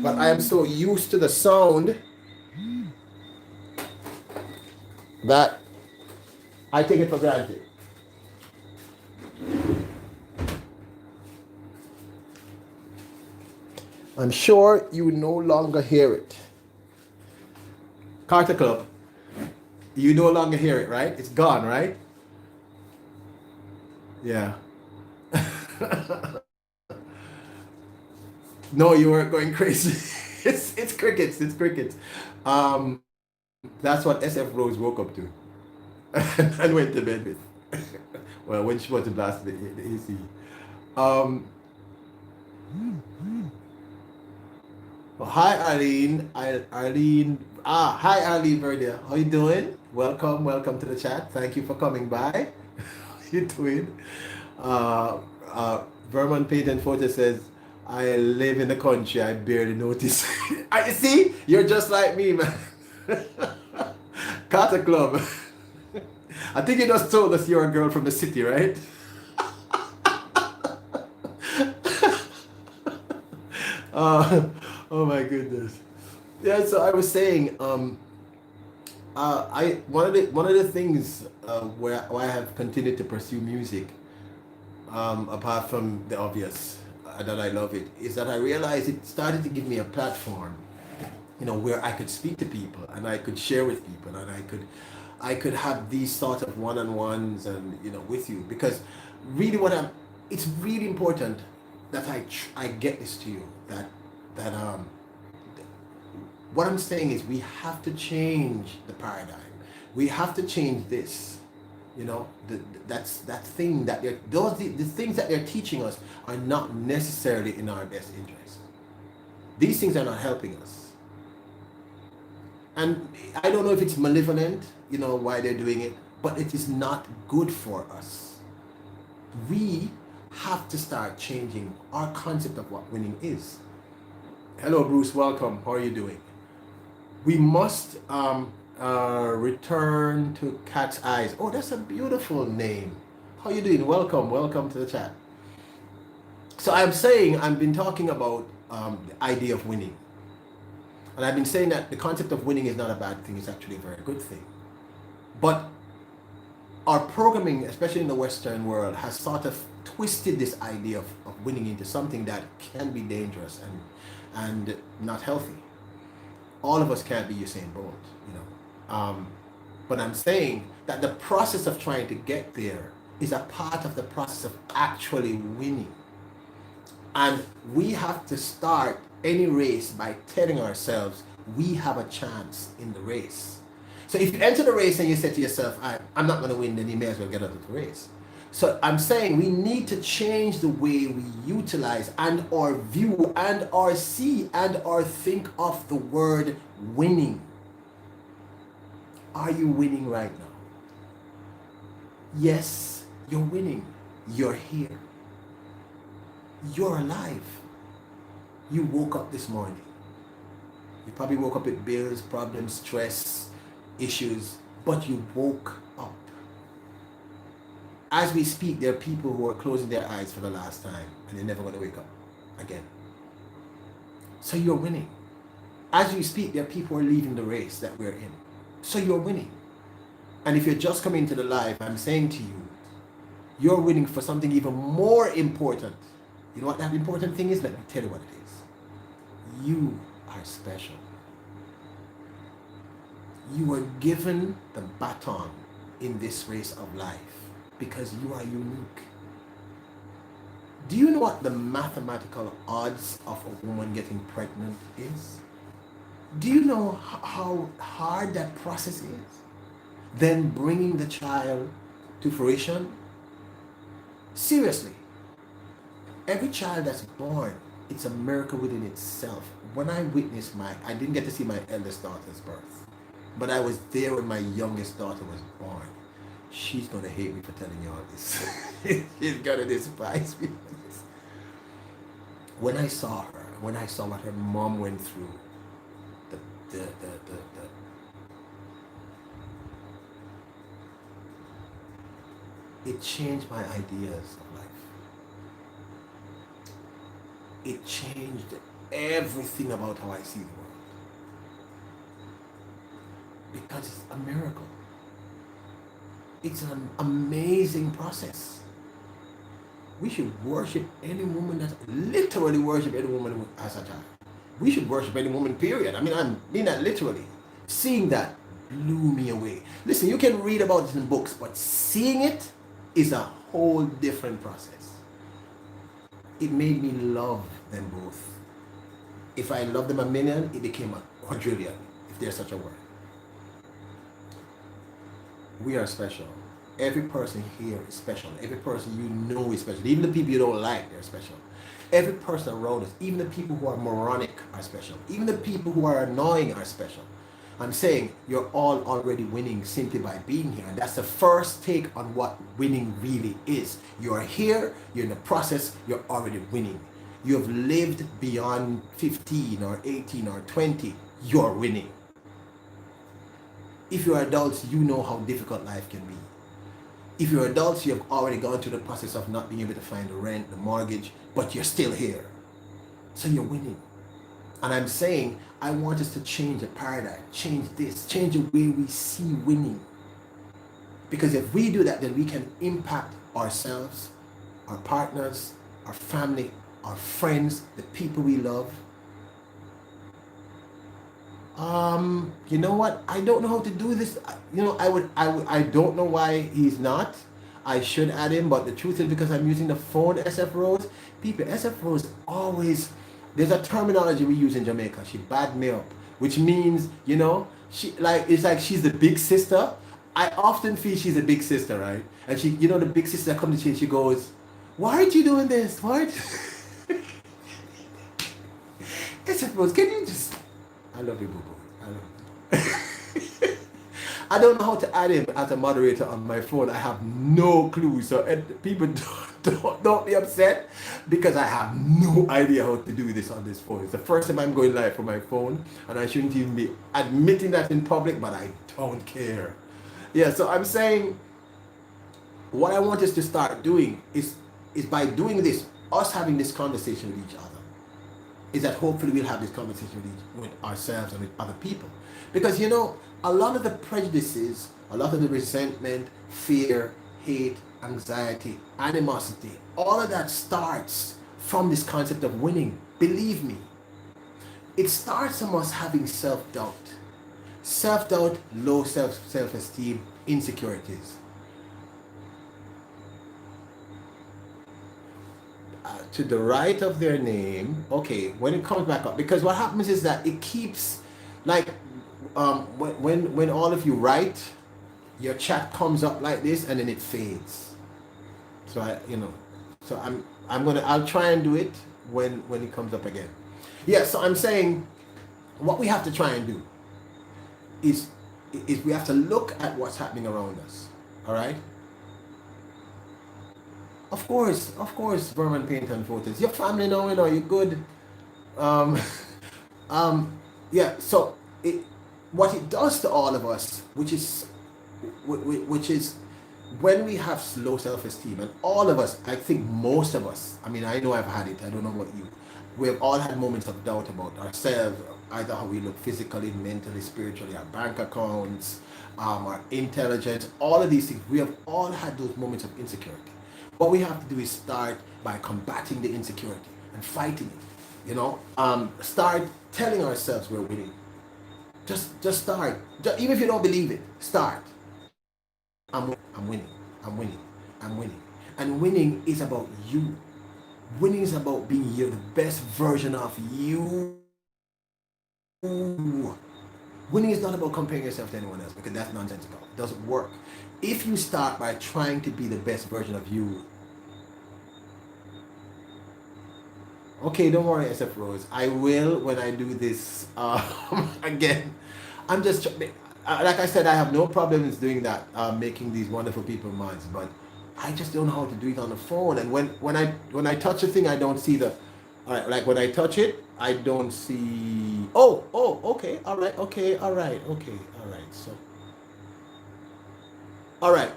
[SPEAKER 1] But I am so used to the sound That I take it for granted. I'm sure you no longer hear it. Carter Club, you no longer hear it, right? It's gone, right? Yeah. No, you weren't going crazy. It's crickets. It's crickets. That's what SF Rose woke up to and went to bed with. Well, when she was to blast the AC. Um, well, hi Arlene. Arlene. Hi Arlene Verdia. How you doing? Welcome, welcome to the chat. Thank you for coming by. How you doing? Uh, Vermont Payton Photo says, I live in the country. I barely notice. I see. You're just like me, man. Carter Club. I think you just told us you're a girl from the city, right? Uh, oh my goodness. Yeah, so I was saying, I one of the things where I have continued to pursue music, apart from the obvious that I love it, is that I realized it started to give me a platform, where I could speak to people and I could share with people and I could have these sort of one-on-ones and with you, because really it's really important that I get this to you, that what I'm saying is we have to change the paradigm. We have to change this. That's that thing that the things that they're teaching us are not necessarily in our best interest. These things are not helping us. And I don't know if it's malevolent, why they're doing it, but it is not good for us. We have to start changing our concept of what winning is. Hello, Bruce. Welcome. How are you doing? We must return to Cat's Eyes. Oh, that's a beautiful name. How are you doing? Welcome. Welcome to the chat. So I've been talking about the idea of winning. And I've been saying that the concept of winning is not a bad thing. It's actually a very good thing. But our programming, especially in the Western world, has sort of twisted this idea of winning into something that can be dangerous and not healthy. All of us can't be Usain Bolt, but I'm saying that the process of trying to get there is a part of the process of actually winning. And we have to start any race by telling ourselves we have a chance in the race. So if you enter the race and you say to yourself, I'm not going to win, then you may as well get out of the race. So I'm saying we need to change the way we utilize and or view and or see and or think of the word winning. Are you winning right now? Yes, you're winning. You're here. You're alive. You woke up this morning. You probably woke up with bills, problems, stress, issues, but you woke up. As we speak, there are people who are closing their eyes for the last time and they're never going to wake up again. So you're winning. As we speak, there are people who are leaving the race that we're in. So you're winning. And if you're just coming to the live, I'm saying to you, you're winning for something even more important. You know what that important thing is? Let me tell you what it is. You are special. You were given the baton in this race of life because you are unique. Do you know what the mathematical odds of a woman getting pregnant is? Do you know how hard that process is? Then bringing the child to fruition? Seriously, every child that's born, it's a miracle within itself. When I witnessed I didn't get to see my eldest daughter's birth, but I was there when my youngest daughter was born. She's going to hate me for telling you all this. She's going to despise me for this. When I saw her, when I saw what her mom went through, it changed my ideas of life. It changed everything about how I see the world. Because it's a miracle. It's an amazing process. We should worship any woman that literally worship any woman who has a child. We should worship any woman, period. I mean, I mean that literally. Seeing that blew me away. Listen, you can read about it in books, but seeing it is a whole different process. It made me love them both. If I loved them a million, it became a quadrillion, if there's such a word. We are special. Every person here is special. Every person you know is special. Even the people you don't like, they're special. Every person around us, even the people who are moronic are special. Even the people who are annoying are special. I'm saying you're all already winning simply by being here. And that's the first take on what winning really is. You're here, you're in the process, you're already winning. You have lived beyond 15 or 18 or 20, you're winning. If you're adults, you know how difficult life can be. If you're adults, you have already gone through the process of not being able to find the rent, the mortgage, but you're still here. So you're winning. And I'm saying, I want us to change the paradigm, change this, change the way we see winning. Because if we do that, then we can impact ourselves, our partners, our family, our friends, the people we love. You know what? I don't know how to do this. You know, I don't know why he's not. I should add him, but the truth is because I'm using the phone, SF Rose. People, SF Rose always, there's a terminology we use in Jamaica. She bad me up, which means, you know, it's like she's the big sister. I often feel she's a big sister, right? And she, you know, the big sister comes to you and she goes, "Why aren't you doing this? Why aren't you?" SF Rose, can you just, I love you, boo boo. I love you. I don't know how to add him as a moderator on my phone. I have no clue. So people don't be upset because I have no idea how to do this on this phone. It's the first time I'm going live from my phone, and I shouldn't even be admitting that in public, but I don't care. Yeah, so I'm saying what I want us to start doing is by doing this, us having this conversation with each other, is that hopefully we'll have this conversation with ourselves and with other people. Because, you know, a lot of the prejudices, a lot of the resentment, fear, hate, anxiety, animosity, all of that starts from this concept of winning. Believe me, it starts from us having self-doubt. Self-doubt, low self-esteem, insecurities. To the right of their name, okay, when it comes back up, because what happens is that it keeps, like, when all of you write, your chat comes up like this and then it fades. So I'll try and do it when it comes up again. Yeah, so I'm saying what we have to try and do is we have to look at what's happening around us. All right. Of course, Vernon Paint and Photos. Your family now, you know, you're good. Yeah, so what it does to all of us, which is when we have low self-esteem, and all of us, I think most of us, I mean, I know I've had it, I don't know about you, we've all had moments of doubt about ourselves, either how we look physically, mentally, spiritually, our bank accounts, our intelligence, all of these things. We have all had those moments of insecurity. What we have to do is start by combating the insecurity and fighting it. You know, start telling ourselves we're winning. Just start. Even if you don't believe it, start. I'm winning. I'm winning. I'm winning. And winning is about you. Winning is about being you, the best version of you. Winning is not about comparing yourself to anyone else, because that's nonsensical. It doesn't work. If you start by trying to be the best version of you, okay, don't worry, SF Rose. I will when I do this again. I'm just, like I said, I have no problems doing that, making these wonderful people minds, but I just don't know how to do it on the phone. And when I touch a thing, I don't see the, like when I touch it, I don't see, oh, okay, all right, so. All right,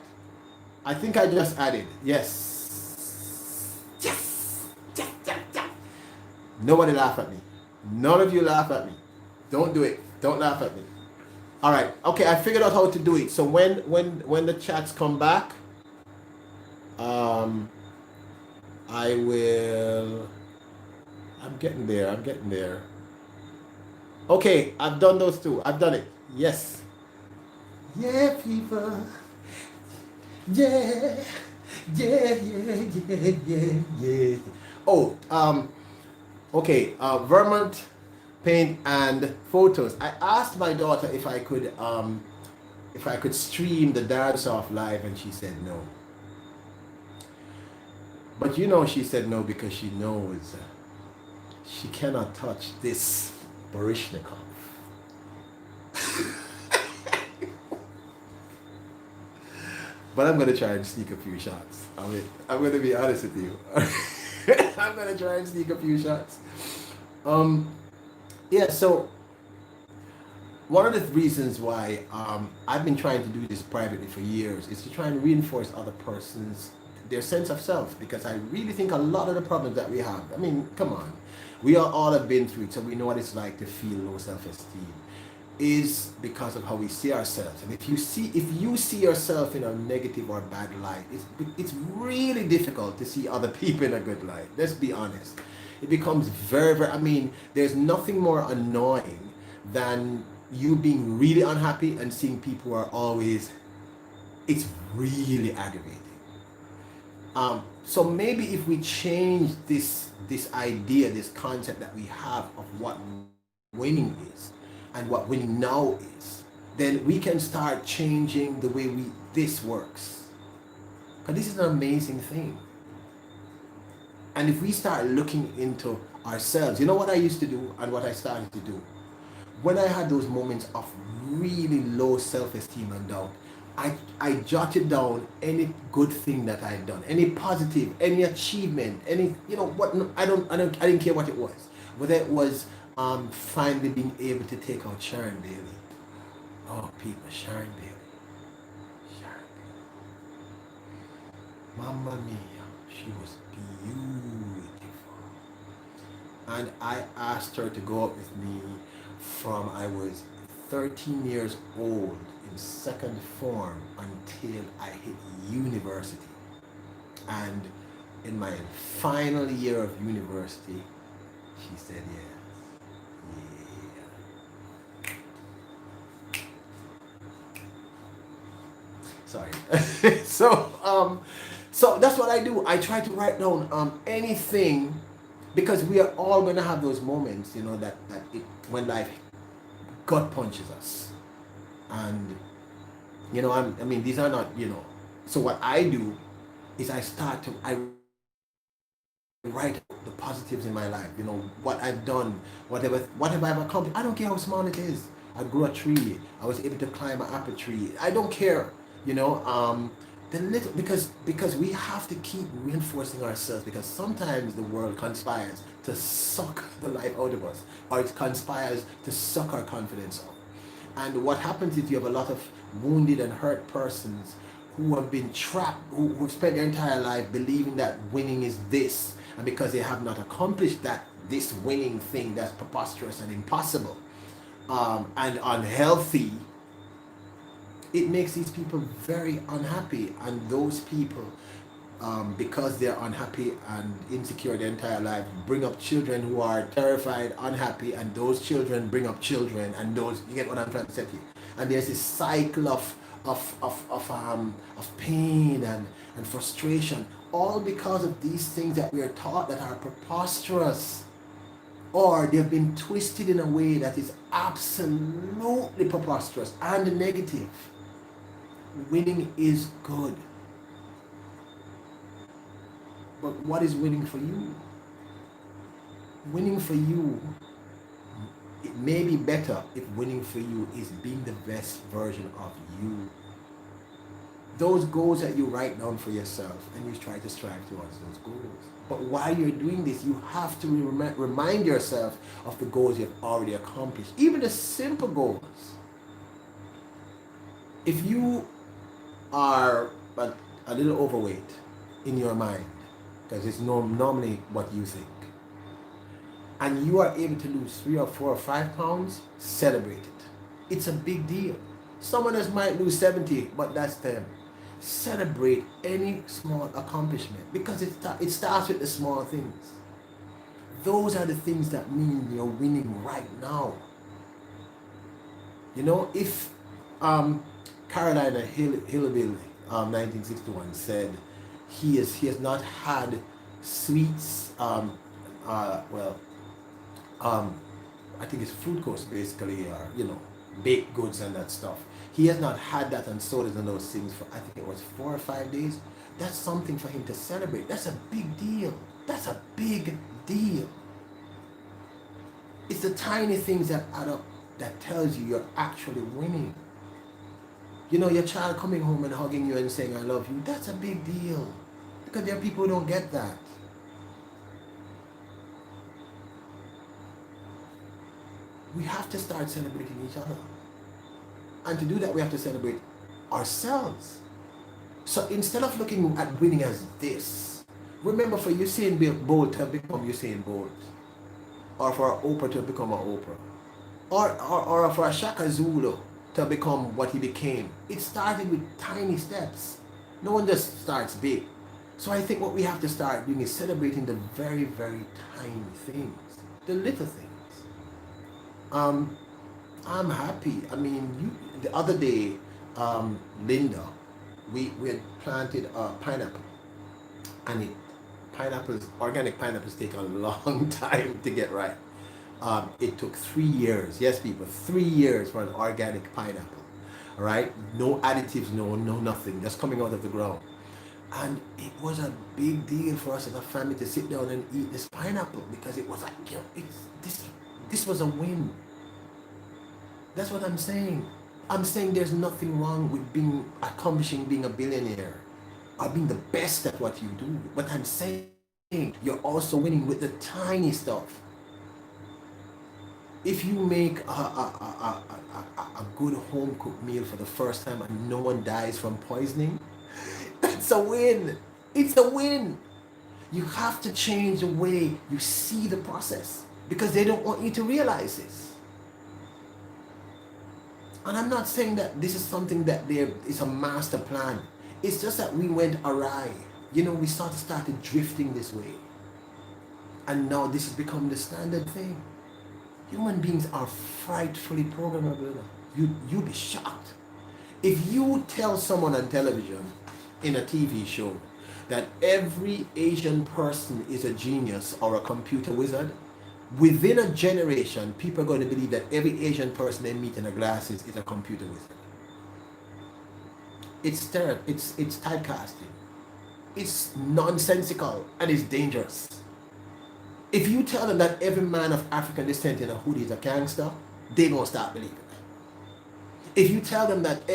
[SPEAKER 1] I think I just added, yes. Nobody laugh at me. None of you laugh at me. Don't do it. Don't laugh at me. All right. Okay, I figured out how to do it. So when the chats come back, um, I will. I'm getting there. I'm getting there. Okay, I've done those two. I've done it. Yes. Yeah, people. Yeah. Yeah, yeah, yeah, yeah, yeah. Oh, okay. Vermont paint and photos. I asked my daughter if I could stream the dance off live, and she said no. But you know, she said no because she knows she cannot touch this Barishnikov. But I'm gonna try and sneak a few shots. I mean, I'm gonna be honest with you. I'm gonna try and sneak a few shots. Um, yeah. So one of the reasons why I've been trying to do this privately for years is to try and reinforce other persons their sense of self, because I really think a lot of the problems that we have. I mean, come on, we are all have been through it, so we know what it's like to feel low self-esteem. Is because of how we see ourselves. And if you see yourself in a negative or bad light, it's really difficult to see other people in a good light. Let's be honest. It becomes very, I mean, there's nothing more annoying than you being really unhappy and seeing people who are always, it's really aggravating. So maybe if we change this idea, this concept that we have of what winning is, and what winning now is, then we can start changing the way this works. Because this is an amazing thing. And if we start looking into ourselves, you know what I used to do and what I started to do? When I had those moments of really low self-esteem and doubt, I jotted down any good thing that I'd done, any positive, any achievement, any, you know, what, I didn't care what it was. Whether it was finally being able to take out Sharon Bailey. Oh, people, Sharon Bailey. Sharon Bailey. Mamma mia, she was beautiful. And I asked her to go out with me from I was 13 years old in second form until I hit university. And in my final year of university, she said yes. Sorry. So that's what I do. I try to write down anything, because we are all going to have those moments, you know, that when life gut punches us. And, you know, I mean, these are not, you know. So what I do is I write the positives in my life, you know, what I've done, whatever I've accomplished. I don't care how small it is. I grew a tree. I was able to climb an apple tree. I don't care, you know. The little, because we have to keep reinforcing ourselves, because sometimes the world conspires to suck the life out of us, or it conspires to suck our confidence out. And what happens is you have a lot of wounded and hurt persons who have been trapped, who spent their entire life believing that winning is this, and because they have not accomplished this winning thing that's preposterous and impossible, and unhealthy, it makes these people very unhappy. And those people, because they're unhappy and insecure their entire life, bring up children who are terrified, unhappy, and those children bring up children, and those, you get what I'm trying to say to you. And there's this cycle of pain and frustration, all because of these things that we are taught that are preposterous, or they've been twisted in a way that is absolutely preposterous and negative. Winning is good. But what is winning for you? Winning for you, it may be better if winning for you is being the best version of you. Those goals that you write down for yourself, and you try to strive towards those goals. But while you're doing this, you have to remind yourself of the goals you've already accomplished, even the simple goals. If you are a little overweight in your mind, because it's normally what you think, and you are able to lose 3 or 4 or 5 pounds, celebrate it. It's a big deal. Someone else might lose 70, but that's them. Celebrate any small accomplishment because it starts with the small things. Those are the things that mean you're winning right now. You know, if Carolina Hillbilly 1961 said he has not had sweets, well, um, I think it's fruit course basically, or baked goods and that stuff. He has not had that and sodas and those things for I think it was 4 or 5 days. That's something for him to celebrate. That's a big deal. That's a big deal. It's the tiny things that add up that tells you you're actually winning. You know, your child coming home and hugging you and saying, I love you, that's a big deal. Because there are people who don't get that. We have to start celebrating each other. And to do that, we have to celebrate ourselves. So instead of looking at winning as this, remember for Usain Bolt to become Usain Bolt, or for Oprah to become an Oprah, or for a Shaka Zulu to become what he became. It started with tiny steps. No one just starts big. So I think what we have to start doing is celebrating the very, very tiny things, the little things. I'm happy. I mean, the other day, Linda, we had planted a pineapple, and organic pineapples take a long time to get right. It took 3 years. Yes, people, 3 years for an organic pineapple. All right, no additives, no nothing, just coming out of the ground. And it was a big deal for us as a family to sit down and eat this pineapple because it was like, this was a win. That's what I'm saying. I'm saying there's nothing wrong with accomplishing being a billionaire or being the best at what you do. But I'm saying you're also winning with the tiny stuff. If you make a good home cooked meal for the first time and no one dies from poisoning, that's a win. It's a win. You have to change the way you see the process because they don't want you to realize this. And I'm not saying that this is something that there is a master plan. It's just that we went awry. You know, we started drifting this way. And now this has become the standard thing. Human beings are frightfully programmable. You'd be shocked. If you tell someone on television, in a TV show, that every Asian person is a genius or a computer wizard, within a generation, people are going to believe that every Asian person they meet in a glasses is a computer wizard. It's typecasting. It's nonsensical and it's dangerous. If you tell them that every man of African descent in a hoodie is a gangster, they won't start believing it. If you tell them that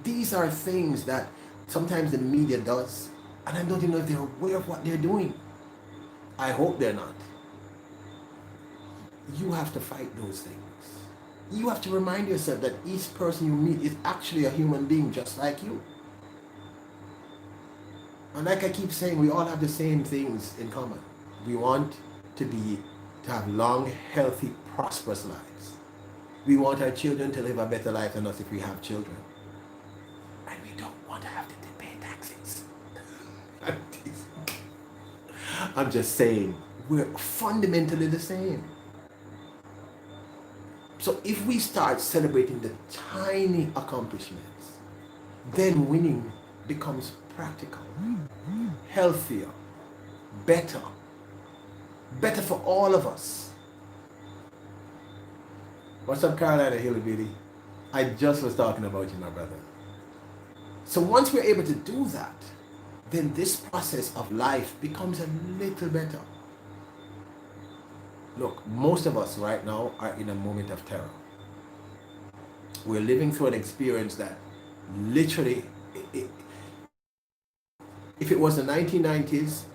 [SPEAKER 1] these are things that sometimes the media does, and I don't even know if they're aware of what they're doing. I hope they're not. You have to fight those things. You have to remind yourself that each person you meet is actually a human being just like you. And like I keep saying, we all have the same things in common. We want to have long, healthy, prosperous lives. We want our children to live a better life than us if we have children. And we don't want to have to pay taxes. I'm just saying, we're fundamentally the same. So if we start celebrating the tiny accomplishments, then winning becomes practical, healthier, better for all of us. What's up, Carolina Hillbilly? I just was talking about you, my brother. So once we're able to do that, then this process of life becomes a little better. Look, most of us right now are in a moment of terror. We're living through an experience that literally, if it was the 1990s,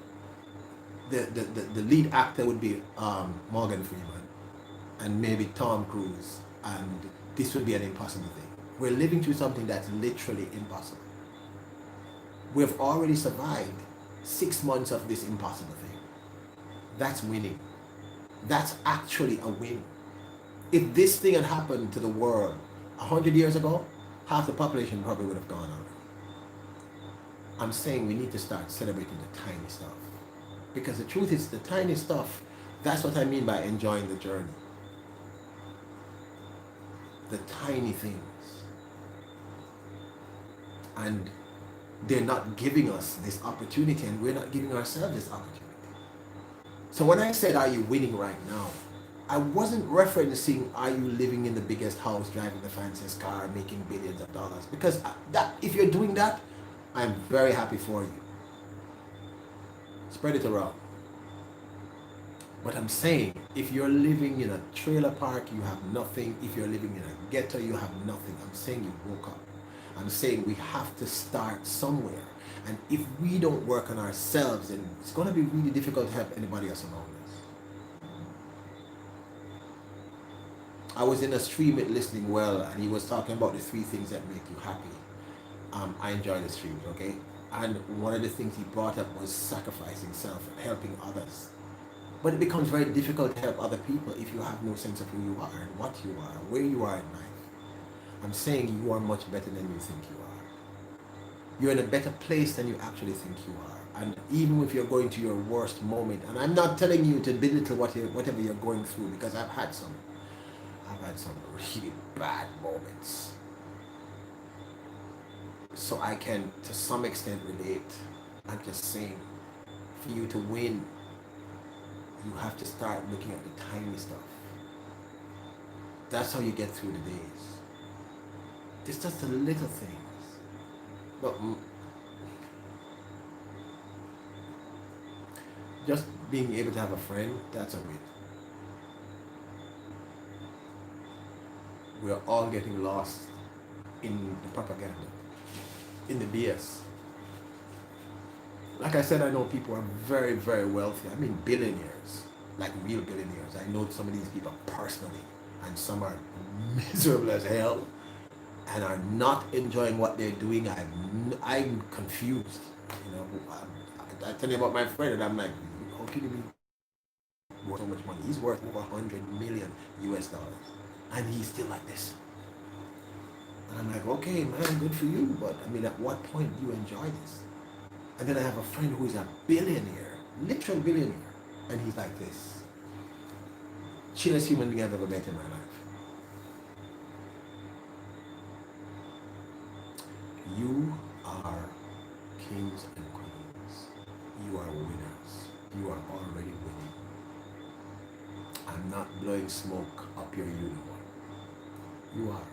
[SPEAKER 1] the lead actor would be Morgan Freeman and maybe Tom Cruise, and this would be an impossible thing. We're living through something that's literally impossible. We've already survived 6 months of this impossible thing. That's winning. That's actually a win. If this thing had happened to the world 100 years ago, half the population probably would have gone already. I'm saying we need to start celebrating the tiny stuff. Because the truth is, the tiny stuff, that's what I mean by enjoying the journey. The tiny things. And they're not giving us this opportunity, and we're not giving ourselves this opportunity. So when I said, are you winning right now? I wasn't referencing, are you living in the biggest house, driving the fanciest car, making billions of dollars? Because that, if you're doing that, I'm very happy for you. Spread it around. But I'm saying, if you're living in a trailer park, you have nothing. If you're living in a ghetto, you have nothing. I'm saying you woke up. I'm saying we have to start somewhere. And if we don't work on ourselves, then it's going to be really difficult to help anybody else around us. I was in a stream with Listening Well, and he was talking about the 3 things that make you happy. I enjoy the streams, okay? And one of the things he brought up was sacrificing self and helping others. But it becomes very difficult to help other people if you have no sense of who you are and what you are, where you are in life. I'm saying you are much better than you think you are. You're in a better place than you actually think you are. And even if you're going to your worst moment, and I'm not telling you to belittle whatever you're going through, because I've had some really bad moments. So I can, to some extent, relate. I'm just saying, for you to win, you have to start looking at the tiny stuff. That's how you get through the days. It's just the little things. But just being able to have a friend, that's a win. We are all getting lost in the propaganda, in the BS. Like I said, I know people are very, very wealthy. I mean billionaires, like real billionaires. I know some of these people personally, and some are miserable as hell and are not enjoying what they're doing. I'm confused. You know, I tell you about my friend, and I'm like, how can you be worth so much money? He's worth over 100 million US dollars, and he's still like this. And I'm like, okay, man, good for you, but I mean, at what point do you enjoy this? And then I have a friend who's a billionaire, literal billionaire, and he's like this. Chillest human being I've ever met in my life. You are kings and queens. You are winners. You are already winning. I'm not blowing smoke up your unicorn. You are.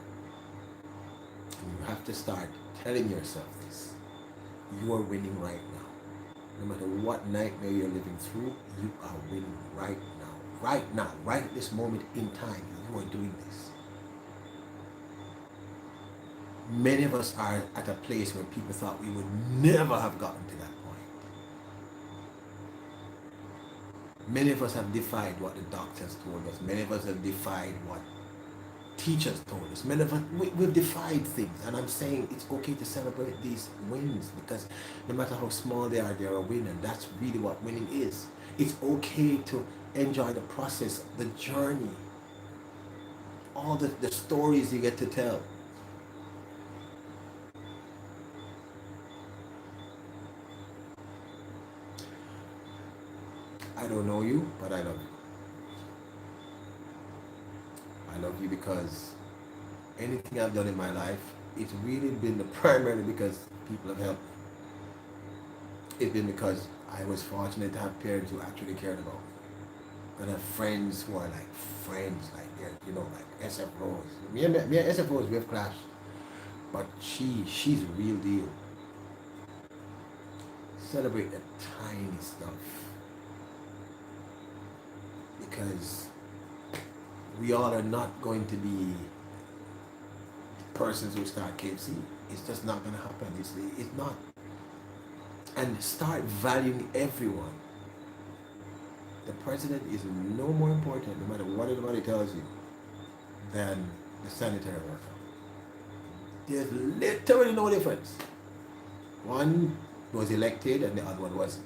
[SPEAKER 1] And you have to start telling yourself this. You are winning right now. No matter what nightmare you're living through, you are winning right now. Right now, right at this moment in time, you are doing this. Many of us are at a place where people thought we would never have gotten to that point. Many of us have defied what the doctors told us. Many of us have defied what teachers told us. Many of us, we've defied things. And I'm saying it's okay to celebrate these wins, because no matter how small they are, they're a win. And that's really what winning is. It's okay to enjoy the process, the journey, all the stories you get to tell. I don't know you, but I love you. I love you because anything I've done in my life, it's really been primarily because people have helped me. It's been because I was fortunate to have parents who actually cared about me. And I have friends who are like friends, like they're, you know, like SF Rose. Me and SF Rose, we have clashed. But she's a real deal. Celebrate the tiny stuff. Because we all are not going to be persons who start KFC. It's just not going to happen. It's not. And start valuing everyone. The president is no more important, no matter what anybody tells you, than the sanitary worker. There's literally no difference. One was elected and the other one wasn't.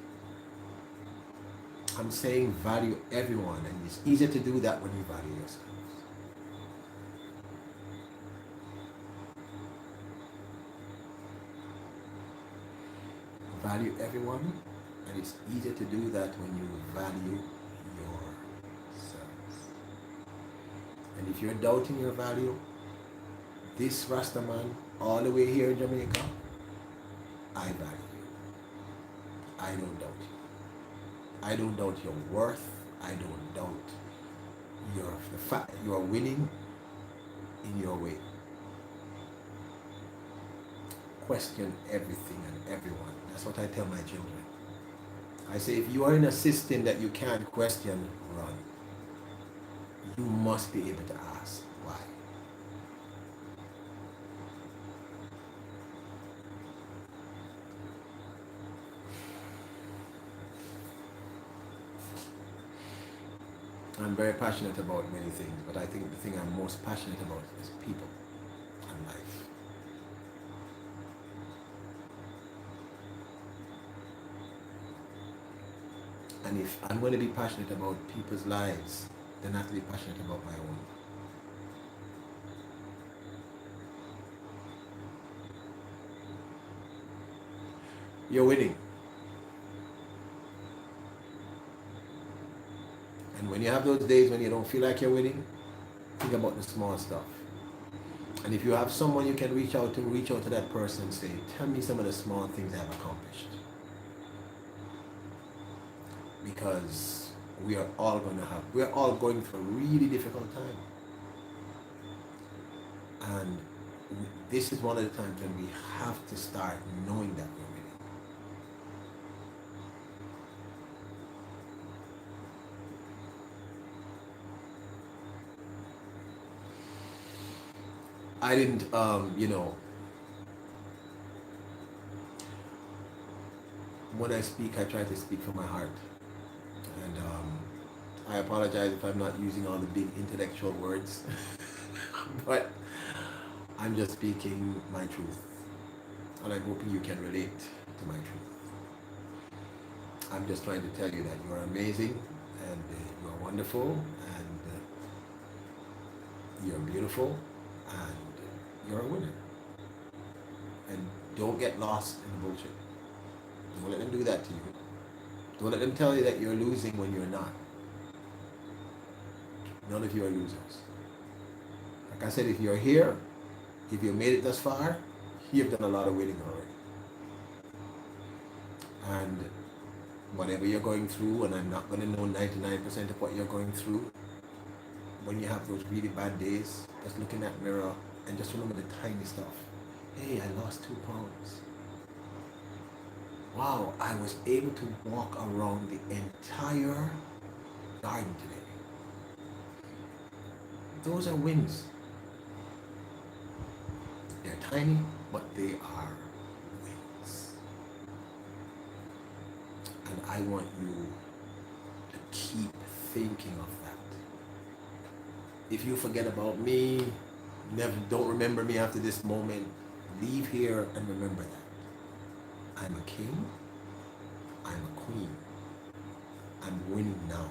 [SPEAKER 1] I'm saying value everyone, and it's easier to do that when you value yourselves. value everyone, and it's easier to do that when you value yourselves. And if you're doubting your value, this Rastaman, all the way here in Jamaica, I value you. I don't doubt you. I don't doubt your worth. I don't doubt the fact that you are winning in your way. Question everything and everyone. That's what I tell my children. I say, if you are in a system that you can't question, run. You must be able to ask why. I'm very passionate about many things, but I think the thing I'm most passionate about is people and life. And if I'm going to be passionate about people's lives, then I have to be passionate about my own. You're winning. And when you have those days when you don't feel like you're winning, think about the small stuff. And if you have someone you can reach out to that person and say, tell me some of the small things I've accomplished. Because we're all going through a really difficult time. And this is one of the times when we have to start knowing that we're winning. I didn't, when I speak, I try to speak from my heart. And I apologize if I'm not using all the big intellectual words, but I'm just speaking my truth. And I'm hoping you can relate to my truth. I'm just trying to tell you that you're amazing, and you are wonderful, and you're beautiful, and you're a winner. And don't get lost in the bullshit. Don't let them do that to you. Don't let them tell you that you're losing when you're not. None of you are losers. Like I said, if you're here, if you made it thus far, you've done a lot of winning already. And whatever you're going through, and I'm not going to know 99% of what you're going through, when you have those really bad days, just look in that mirror and just remember the tiny stuff. Hey, I lost 2 pounds. Wow, I was able to walk around the entire garden today. Those are wins. They're tiny, but they are wins. And I want you to keep thinking of that. If you forget about me, don't remember me after this moment, leave here and remember that. I'm a king, I'm a queen, I'm winning now.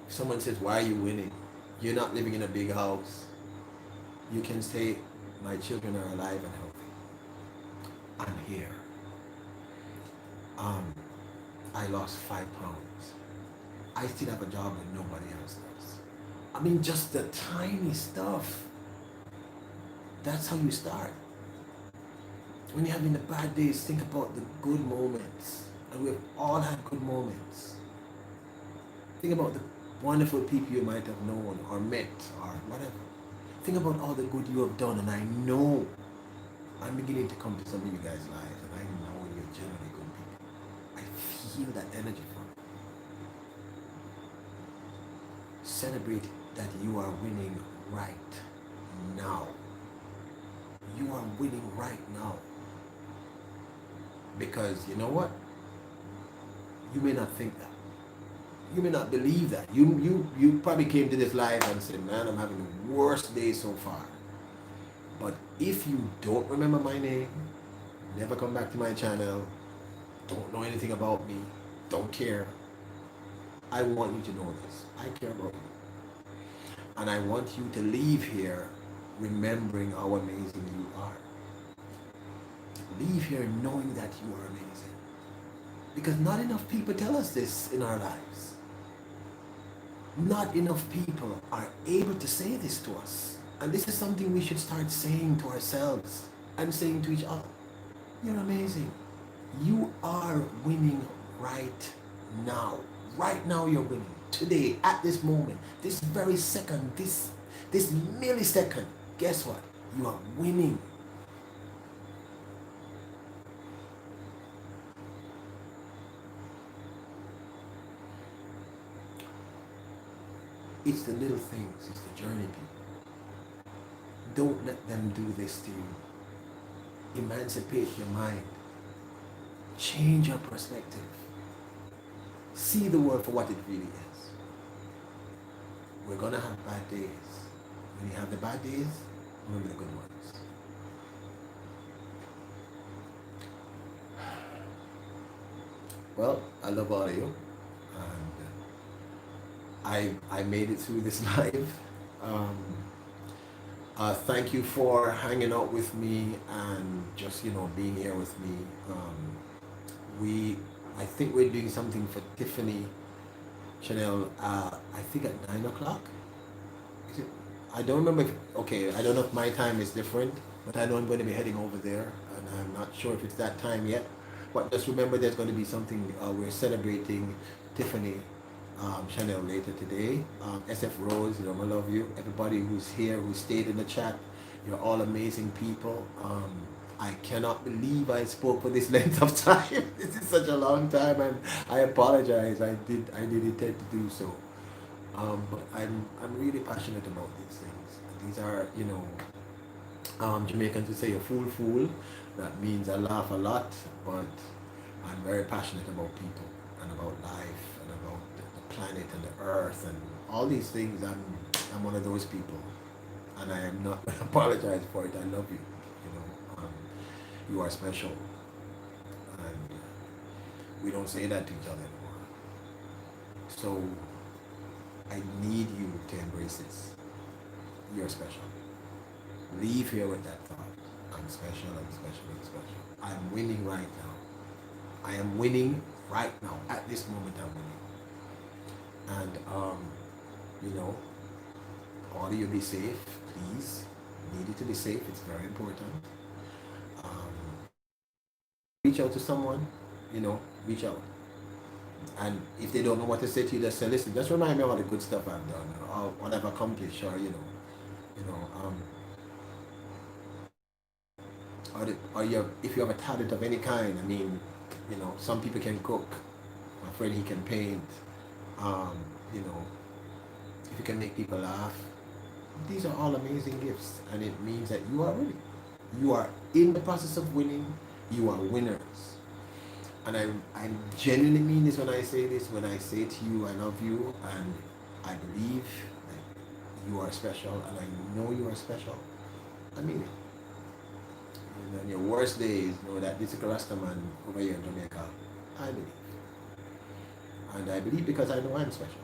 [SPEAKER 1] If someone says, why are you winning? You're not living in a big house. You can say, my children are alive and healthy. I'm here. I lost 5 pounds. I still have a job that nobody else does. I mean, just the tiny stuff. That's how you start. When you're having the bad days, think about the good moments. And we've all had good moments. Think about the wonderful people you might have known or met or whatever. Think about all the good you have done, and I know I'm beginning to come to some of you guys' lives, and I know you're generally good people. I feel that energy from you. Celebrate that you are winning right now. You are winning right now. Because you know what? You may not think that. You may not believe that. You probably came to this live and said, man, I'm having the worst day so far. But if you don't remember my name, never come back to my channel, don't know anything about me, don't care, I want you to know this. I care about you. And I want you to leave here remembering how amazing you are. Leave here knowing that you are amazing. Because not enough people tell us this in our lives. Not enough people are able to say this to us. And this is something we should start saying to ourselves and saying to each other. You're amazing. You are winning right now. Right now you're winning. Today, at this moment, this very second, this millisecond, guess what? You are winning. It's the little things, it's the journey, people. Don't let them do this to you. Emancipate your mind. Change your perspective. See the world for what it really is. We're going to have bad days. When you have the bad days, remember the good ones. Well, I love all of you. And I made it through this live. Thank you for hanging out with me and just, being here with me. I think we're doing something for Tiffany Chanel, I think at 9 o'clock. I don't remember I don't know if my time is different, but I know I'm going to be heading over there, and I'm not sure if it's that time yet. But just remember there's going to be something, we're celebrating Tiffany Chanel later today. SF Rose, I love you. Everybody who's here, who stayed in the chat, you're all amazing people. I cannot believe I spoke for this length of time. This is such a long time, and I apologize. I did intend to do so. But I'm really passionate about these things. These are, Jamaicans would say a fool. That means I laugh a lot, but I'm very passionate about people and about life and about the planet and the earth and all these things. I'm one of those people, and I am not going to apologize for it. I love you. You are special, and we don't say that to each other anymore. So I need you to embrace this. You're special. Leave here with that thought. I'm special, I'm special, I'm special. I'm winning right now. I am winning right now. At this moment, I'm winning. And, all of you be safe, please. You need to be safe. It's very important. Reach out to someone, reach out. And if they don't know what to say to you, just say, listen, just remind me of all the good stuff I've done, or what I've accomplished, or, if you have a talent of any kind, some people can cook. My friend, he can paint. If you can make people laugh, these are all amazing gifts, and it means that you are winning. You are in the process of winning. You are winners. And I genuinely mean this when I say this, when I say to you, I love you, and I believe that you are special, and I know you are special. I mean it. On your worst days, know that this is a Rasta man over here in Jamaica. I believe. And I believe because I know I'm special.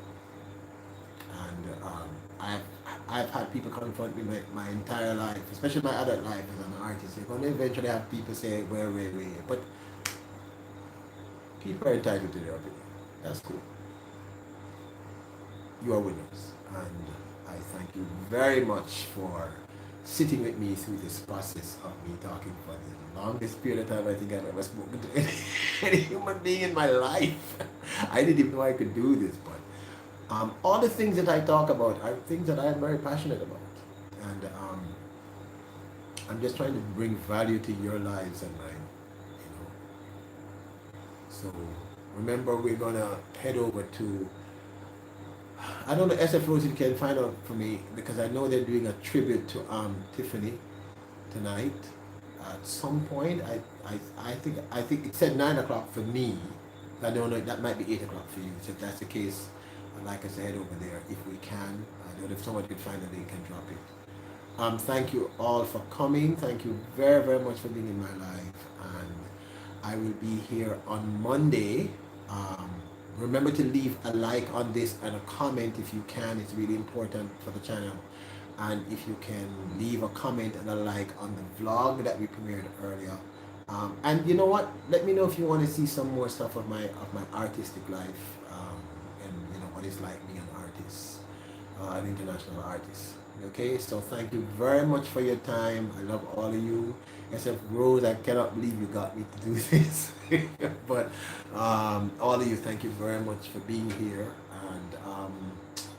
[SPEAKER 1] And I've had people confront me my entire life, especially my adult life as an artist. You're going to eventually have people say, where. But people are entitled to their opinion. That's cool. You are winners. And I thank you very much for sitting with me through this process of me talking for the longest period of time I think I've ever spoken to any human being in my life. I didn't even know I could do this, but all the things that I talk about are things that I am very passionate about. And I'm just trying to bring value to your lives and mine. So remember, we're going to head over to, I don't know, SF Rose, you can find out for me, because I know they're doing a tribute to Tiffany tonight. At some point, I think it said 9 o'clock for me. I don't know, that might be 8 o'clock for you. So if that's the case, I'd like us to head over there if we can. I don't know if someone could find a link and drop it. Thank you all for coming. Thank you very, very much for being in my life. And I will be here on Monday. Remember to leave a like on this and a comment if you can. It's really important for the channel. And if you can leave a comment and a like on the vlog that we premiered earlier, And you know what? Let me know if you want to see some more stuff of my artistic life, and you know what it's like being an artist, an international artist. Okay, so thank you very much for your time. I love all of you. Except Rose, I cannot believe you got me to do this. But all of you, thank you very much for being here, and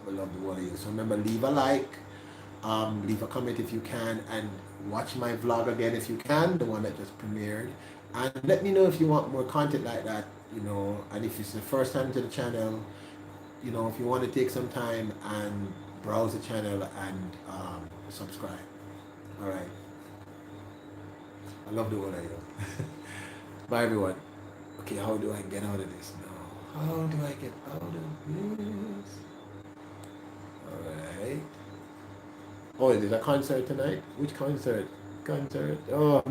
[SPEAKER 1] we love all of you. So remember, leave a like, leave a comment if you can, and watch my vlog again if you can, the one that just premiered. And let me know if you want more content like that, you know, and if it's the first time to the channel, you know, if you want to take some time and browse the channel and subscribe. All right. I love the one I do. Bye, everyone. Okay, how do I get out of this now? How do I get out of this? All right. Oh, there's a concert tonight? Which concert? Concert? Oh,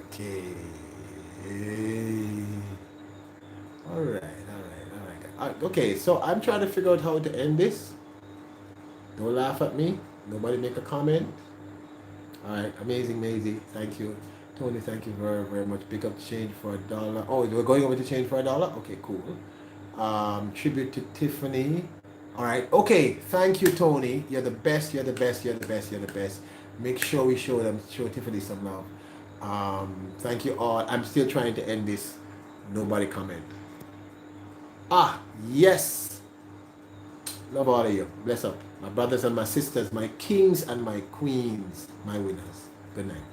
[SPEAKER 1] okay. All right, all right. Okay, so I'm trying to figure out how to end this. Don't laugh at me. Nobody make a comment. All right, amazing, Maisie. Thank you. Tony, thank you very, very much. Pick up change for $1. Oh, we're going over to change for $1? Okay, cool. Tribute to Tiffany. All right. Okay. Thank you, Tony. You're the best. You're the best. You're the best. You're the best. Make sure we show Tiffany some love. Thank you all. I'm still trying to end this. Nobody comment. Ah, yes. Love all of you. Bless up. My brothers and my sisters, my kings and my queens, my winners. Good night.